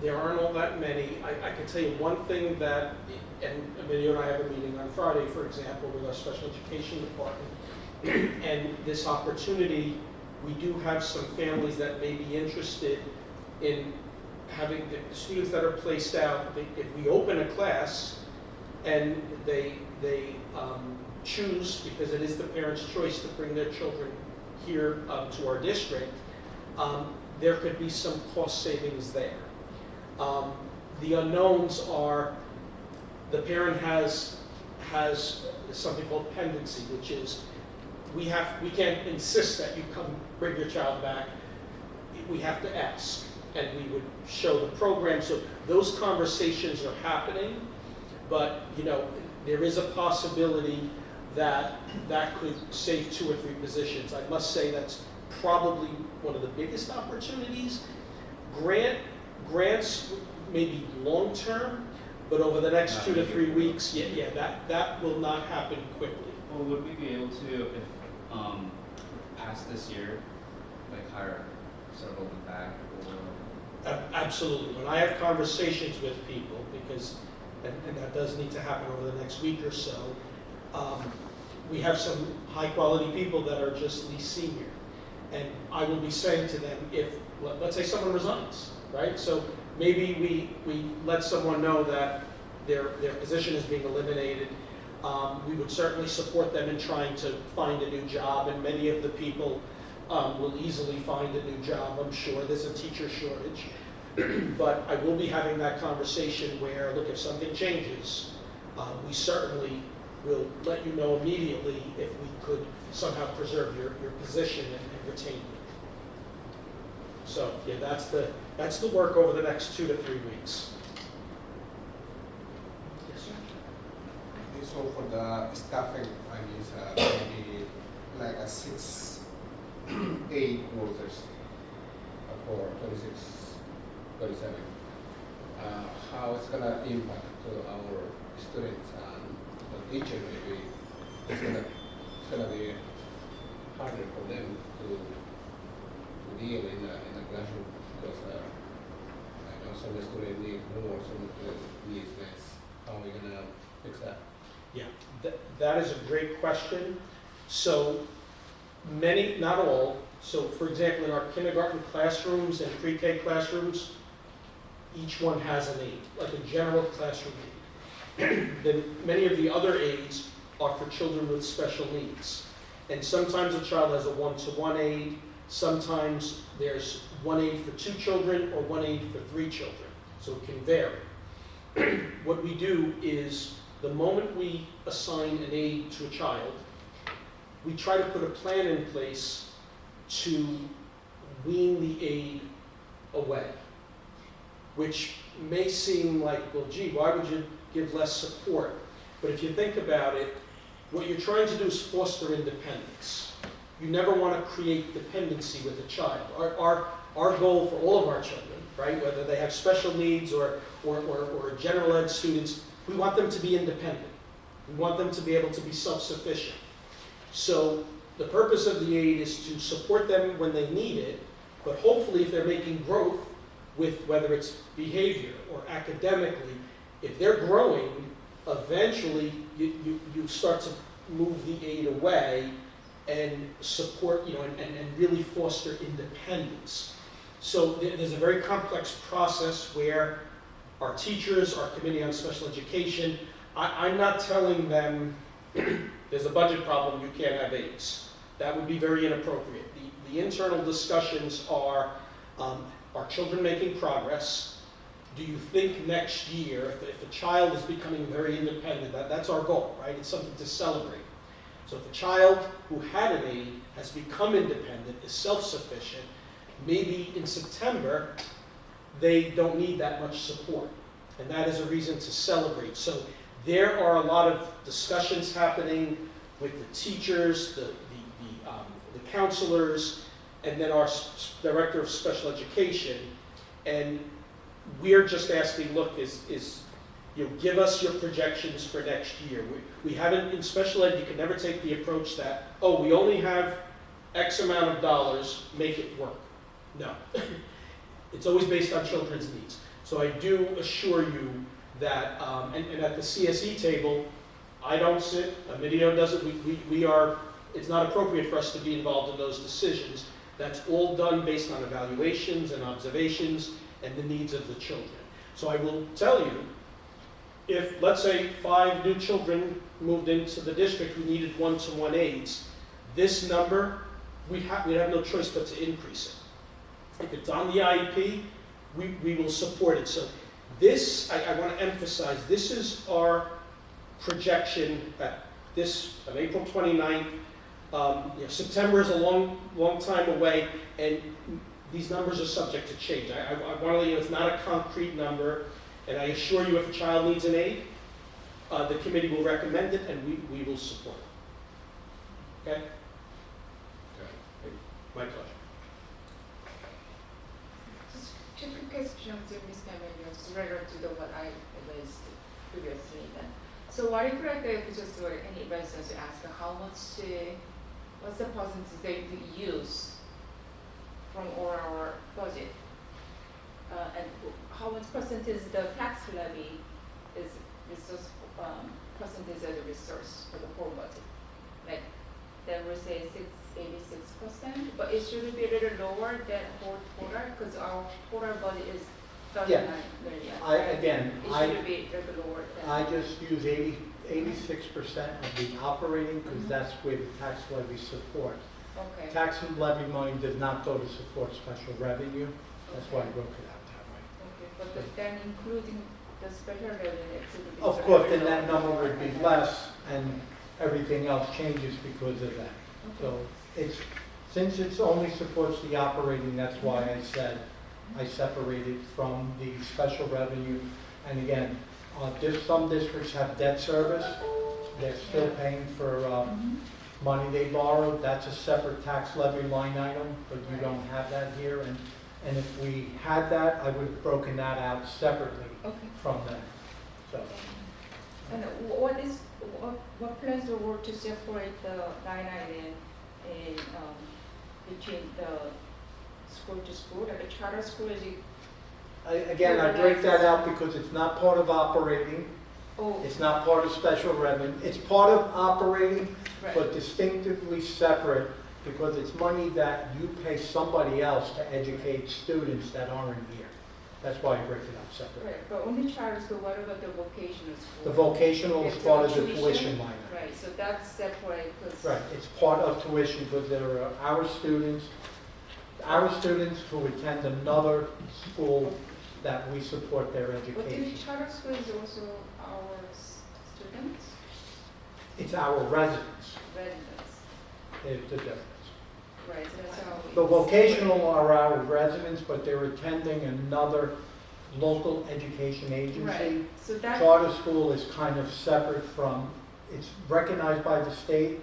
there aren't all that many. I can tell you one thing that, and Emilio and I have a meeting on Friday, for example, with our special education department, and this opportunity, we do have some families that may be interested in having the students that are placed out. If we open a class and they choose, because it is the parents' choice to bring their children here to our district, there could be some cost savings there. The unknowns are the parent has something called pendency, which is we can't insist that you come bring your child back. We have to ask, and we would show the program. So those conversations are happening, but there is a possibility that could save 2 or 3 positions. I must say that's probably one of the biggest opportunities. Grants may be long-term, but over the next 2 to 3 weeks, that will not happen quickly. Well, would we be able to, if past this year, like hire several back or? Absolutely. When I have conversations with people, because, and that does need to happen over the next week or so, we have some high-quality people that are just least senior. And I will be saying to them, if, let's say someone resigns, right? So maybe we let someone know that their position is being eliminated. We would certainly support them in trying to find a new job, and many of the people will easily find a new job, I'm sure. There's a teacher shortage. But I will be having that conversation where, look, if something changes, we certainly will let you know immediately if we could somehow preserve your position and retain you. So, yeah, that's the work over the next 2 to 3 weeks. Yes, sir. So for the staffing, maybe like a 6, 8 workers for 26, 27. How it's gonna impact to our students and the teacher maybe it's gonna be harder for them to deal in the classroom because I know some students need more, some students need less. How are we gonna fix that? Yeah, that is a great question. So many, not all, so for example, in our kindergarten classrooms and pre-K classrooms, each one has an aide, like a general classroom aide. Then many of the other aides are for children with special needs. And sometimes a child has a one-to-one aide, sometimes there's one aide for 2 children or one aide for 3 children, so it can vary. What we do is, the moment we assign an aide to a child, we try to put a plan in place to wean the aide away, which may seem like, well, gee, why would you give less support? But if you think about it, what you're trying to do is foster independence. You never want to create dependency with a child. Our goal for all of our children, right, whether they have special needs or general ed students, we want them to be independent. We want them to be able to be self-sufficient. So the purpose of the aid is to support them when they need it, but hopefully if they're making growth with whether it's behavior or academically, if they're growing, eventually you start to move the aid away and support, and really foster independence. So there's a very complex process where our teachers, our Committee on Special Education, I'm not telling them there's a budget problem, you can't have aides. That would be very inappropriate. The internal discussions are children making progress? Do you think next year, if a child is becoming very independent, that's our goal, right? It's something to celebrate. So if a child who had an aide has become independent, is self-sufficient, maybe in September, they don't need that much support. And that is a reason to celebrate. So there are a lot of discussions happening with the teachers, the counselors, and then our Director of Special Education. And we're just asking, look, give us your projections for next year. We haven't, in special ed, you can never take the approach that, oh, we only have X amount of dollars, make it work. No. It's always based on children's needs. So I do assure you that, and at the CSE table, I don't sit, Amidio doesn't, it's not appropriate for us to be involved in those decisions. That's all done based on evaluations and observations and the needs of the children. So I will tell you, if, let's say, 5 new children moved into the district who needed one-to-one aides, this number, we have no choice but to increase it. If it's on the IEP, we will support it. So this, I want to emphasize, this is our projection at on April 29th. September is a long time away, and these numbers are subject to change. I want to let you know it's not a concrete number, and I assure you if a child needs an aid, the committee will recommend it and we will support it. Okay? My pleasure. Just two quick questions to Ms. Cameron, related to what I raised previously. So what if just any residents ask how much, what's the percentage they could use from our budget? And how much percentage the tax levy is resource, percentage as a resource for the whole budget? Like, then we say 86%, but it should be a little lower than whole total, because our total budget is 39 million. I It should be a little lower than. I just use 86% of the operating, because that's where the tax levy supports. Okay. Tax and levy money does not go to support special revenue. That's why I broke it out that way. Okay, but then including the special revenue, it should be. Of course, then that number would be less, and everything else changes because of that. So since it only supports the operating, that's why I said I separated from the special revenue. And again, some districts have debt service. They're still paying for money they borrowed. That's a separate tax levy line item, but you don't have that here. And if we had that, I would have broken that out separately from that. So. And what plans the work to separate the line item in between the school to school, like a charter school? I break that out because it's not part of operating, Oh, It's not part of special revenue. It's part of operating, right. but distinctively separate because it's money that you pay somebody else to educate students that aren't here. That's why I break it up separately. Right, but only charter school, what about the vocational school? The vocational is It's part of the tuition? tuition line. Right, so that's separate, because. Right, it's part of tuition because there are our students who attend another school that we support their But the education. charter school is also our students, It's our residents, residents, is the difference. right, so that's how we. The vocational are our residents, but they're attending another local education agency. Right, so that. Charter school is kind of separate from, it's recognized by the state,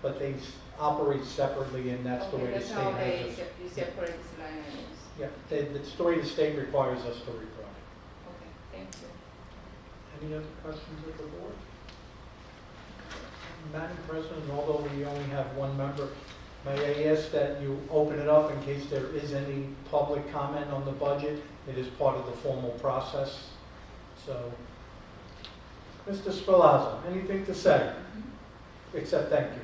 but they operate separately, and that's the way the That's state how has they, it. you separate these line items. Yeah, that's the way the state requires us to report. Okay, thank you. Any other questions of the board? Madam President, although we only have one member, may I ask that you open it up in case there is any public comment on the budget? It is part of the formal process. So, Mr. Spilazzo, anything to say? Except thank you.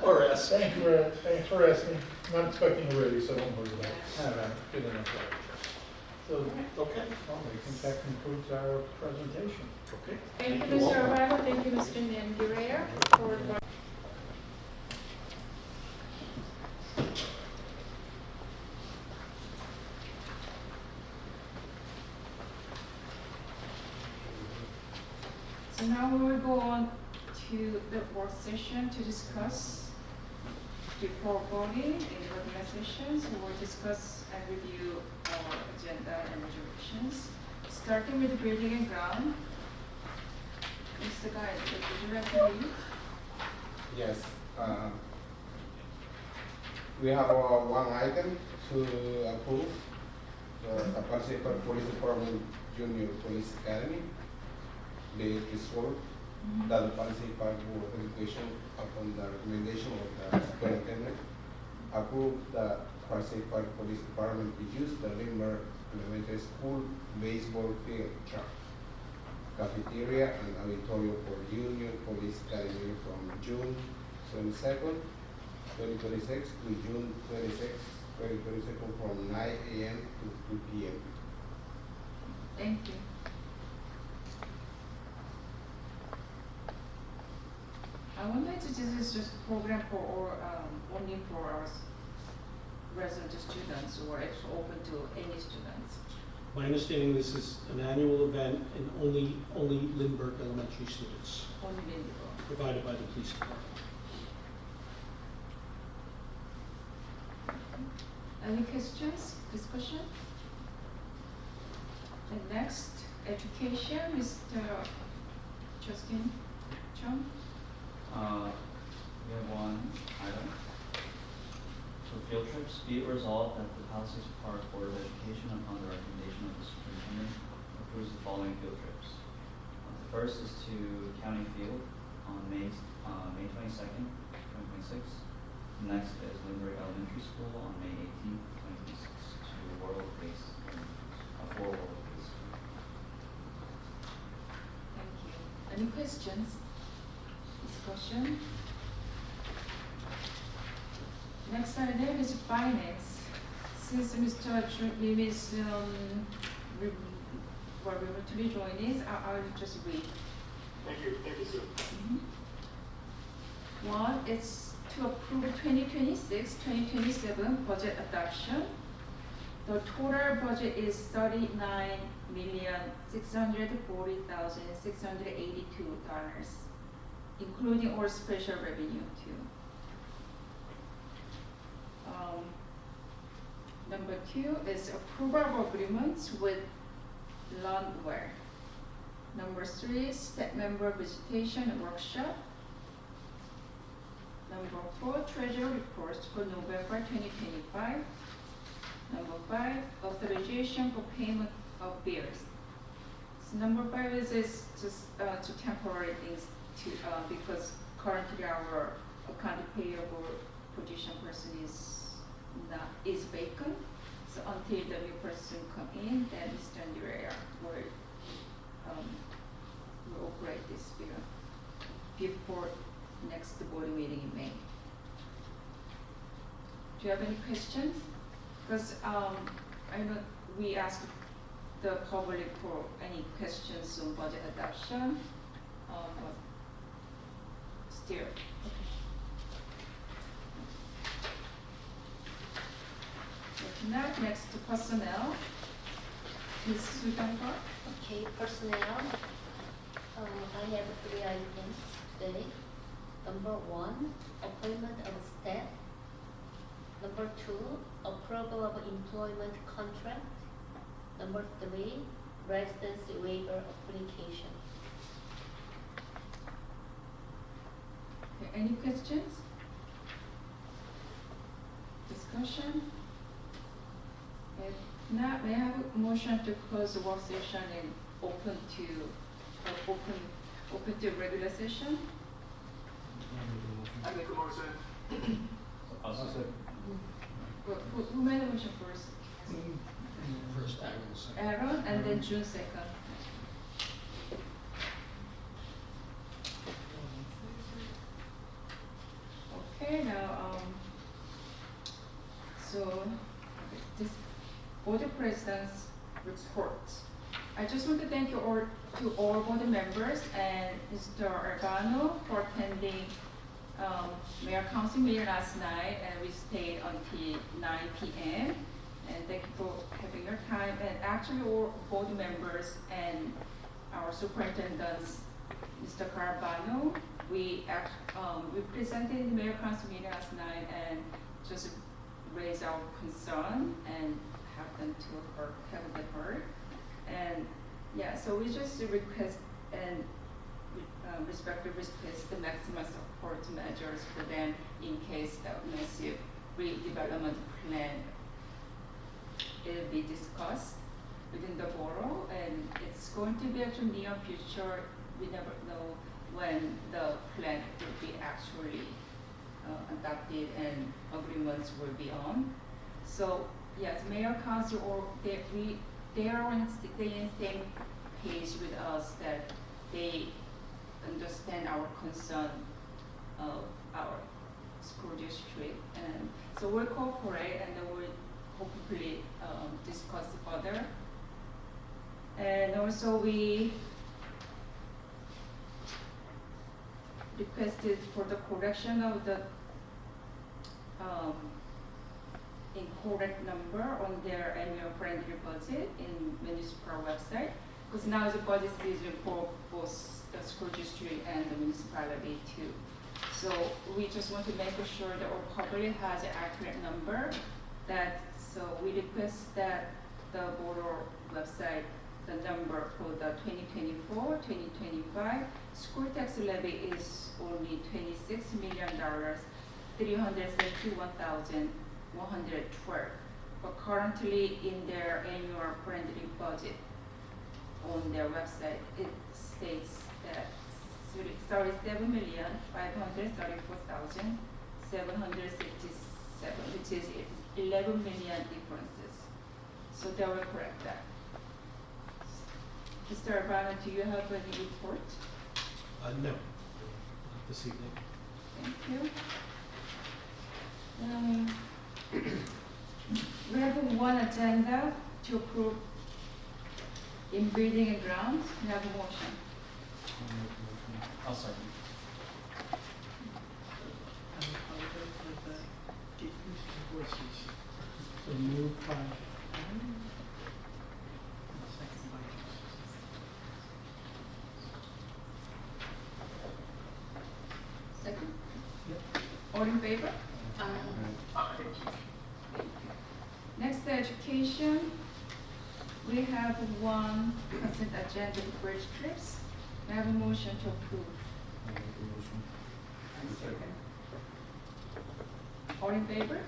Or S. Thanks for asking. Not expecting a raise, so don't worry about it. All right, good enough. So, Okay. well, I think that concludes our presentation. Okay. Thank you, Mr. Arvalo, thank you, Mr. Nangirea, for. So now we will go on to the work session to discuss before voting in the regular sessions. We will discuss and review our agenda and resolutions, starting with building and ground. Mr. Guy, would you like to read? Yes. We have one item to approve, the Palisades Police Department Junior Police Academy. They resolved that the Palisades Park Board of Education, upon the recommendation of the superintendent, approved the Palisades Park Police Department to use the Lindbergh Elementary School baseball field, track, cafeteria, and auditorium for Junior Police Academy from June 22nd, 2026 to June 26th, 2026 from 9 a.m. to 2 p.m. Thank you. I wonder if this is just program for, or only for our resident students, or it's open to any students? My understanding, this is an annual event and only Lindbergh Elementary students, Only Indigo. provided by the police department. Any questions, discussion? And next, education, Mr. Justin Chung. We have one item. So field trips, be it resolved that the Palisades Park Board of Education, upon the recommendation of the superintendent, approves the following field trips. The first is to County Field on May 22nd, 2026. The next is Lindbergh Elementary School on May 18th, 2026 to World Base, for World Base. Thank you. Any questions? Discussion? Next item is finance. Since Mr. Lim is to be joining, I'll just read. Thank you, Sue. One is to approve 2026-2027 budget adoption. The total budget is $39,640,682, including all special revenue too. Number two is approval of agreements with Landwehr. Number three, staff member visitation workshop. Number four, treasury reports for November 2025. Number five, authorization for payment of bills. So number five is just to temporary things to because currently our account payable position person is vacant. So until the new person come in, then Mr. Andrea will Do you have any questions? Because I know we asked the public for any questions on budget adoption, but still. If not, next to personnel. Ms. Sudanga. Okay, personnel. I have 3 items today. Number 1, appointment of staff. Number 2, approval of employment contract. Number 3, residency waiver application. Okay, any questions? Discussion? If not, may I have a motion to close the work session and open to regular session? I make a motion. I'll say. Who made the motion first? First, Aaron, second. Aaron, and then June second. Okay, now, so, this board of presidents report. I just want to thank you all, to all board members and Mr. Urbano for attending Mayor Council meeting last night, and we stayed until 9 p.m. And thank you for having your time. And actually, all board members and our superintendents, Mr. Carabano, we presented in the Mayor Council meeting last night and just raised our concern and have them heard. And yeah, so we just request and respectfully request the maximum support measures for them in case the massive redevelopment plan will be discussed within the borough, and it's going to be actually near future. We never know when the plan will be actually adopted and agreements will be on. So yes, Mayor Council, or they are on the same page with us that they understand our concern of our school district, and so we'll cooperate and then we'll hopefully discuss further. And also we requested for the correction of the incorrect number on their annual friendly budget in municipal website, because now is the budget season for both the school district and the municipality too. So we just want to make sure that our public has an accurate number. So we request that the border website, the number for the 2024-2025 school tax levy is only $26,371,112. But currently in their annual friendly budget on their website, it states that 37,534,767, which is 11 million differences. So they will correct that. Mr. Urbano, do you have any report? No, not this evening. Thank you. We have one agenda to approve in building and grounds. We have a motion. I'll second. So moved by Aaron. Second by Second. Yep. All in favor? Next, education. We have one consent agenda for bridge trips. We have a motion to approve. All in favor?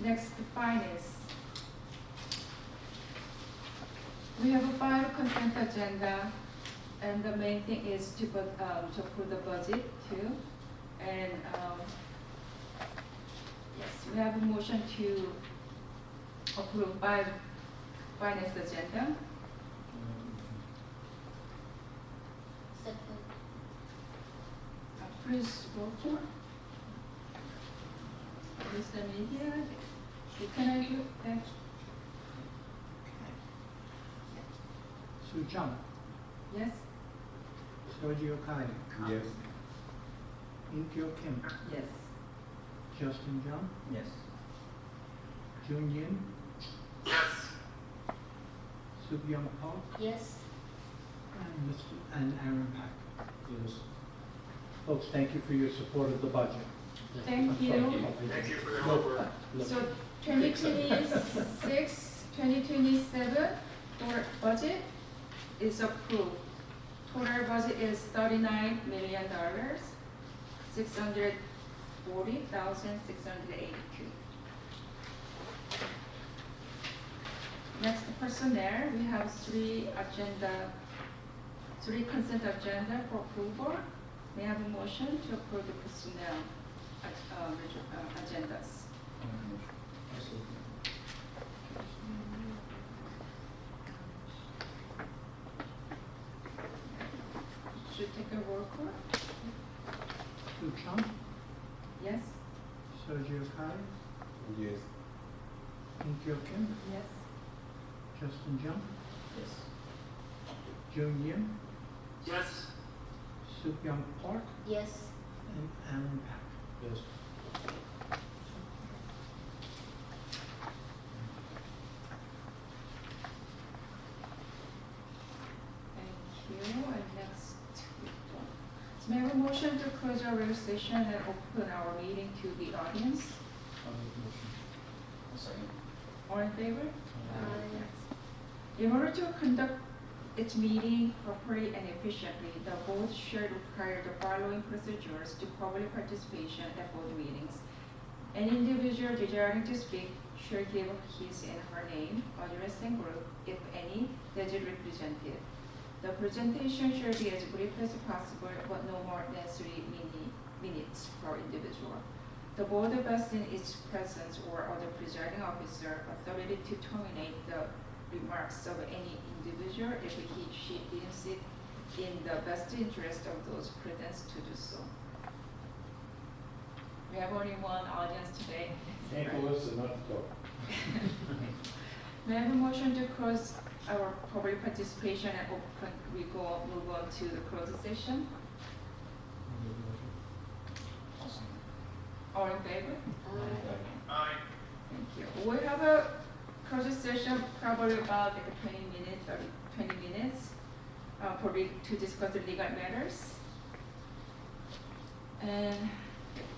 Next, finance. We have a 5 consent agenda, and the main thing is to approve the budget too. And yes, we have a motion to approve 5 finance agenda. Second. please roll call? Mr. Media, can I do that? Sue Chung, Yes? Sergio Kai, Yes. Inkyo Kim, Yes. Justin Jung, Yes. Jun Yin, Yes. Subyung Park, Yes. and Aaron Pack. Yes. Folks, thank you for your support of the budget. Thank you. Thank you for your hard work. So 2026, 2027 for budget is approved. Total budget is $39 million, 640,682. Next, personnel, we have three consent agenda for approval. May I have a motion to approve the personnel agendas? Should take a roll call? Sue Chung, Yes? Sergio Kai, Yes. Inkyo Kim, Yes. Justin Jung, Yes. Jun Yin, Yes. Subyung Park, Yes. and Aaron Pack. Yes. Thank you. And next, so may I have a motion to close our regular session and open our meeting to the audience? I'll make the motion. I'll second. All in favor? Aye. In order to conduct its meeting properly and efficiently, the board should require the following procedures to public participation at board meetings. An individual desiring to speak should give his and her name, address, and group, if any, that is represented. The presentation should be as brief as possible, but no more than 3 minutes per individual. The board vests in its presence or other presiding officer authority to terminate the remarks of any individual if she deems it in the best interest of those present to do so. We have only one audience today. Can't listen, not to talk. May I have a motion to close our public participation and open, move on to the closed session? I'll make the motion. I'll second. All in favor? Aye. Aye. Thank you. We have a closed session probably about like 20 minutes or 20 minutes probably to discuss the legal matters. And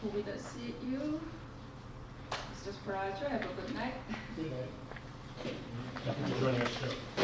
hope we don't see you. Mr. Sparaggio, have a good night. Good night. Thank you for joining us, too.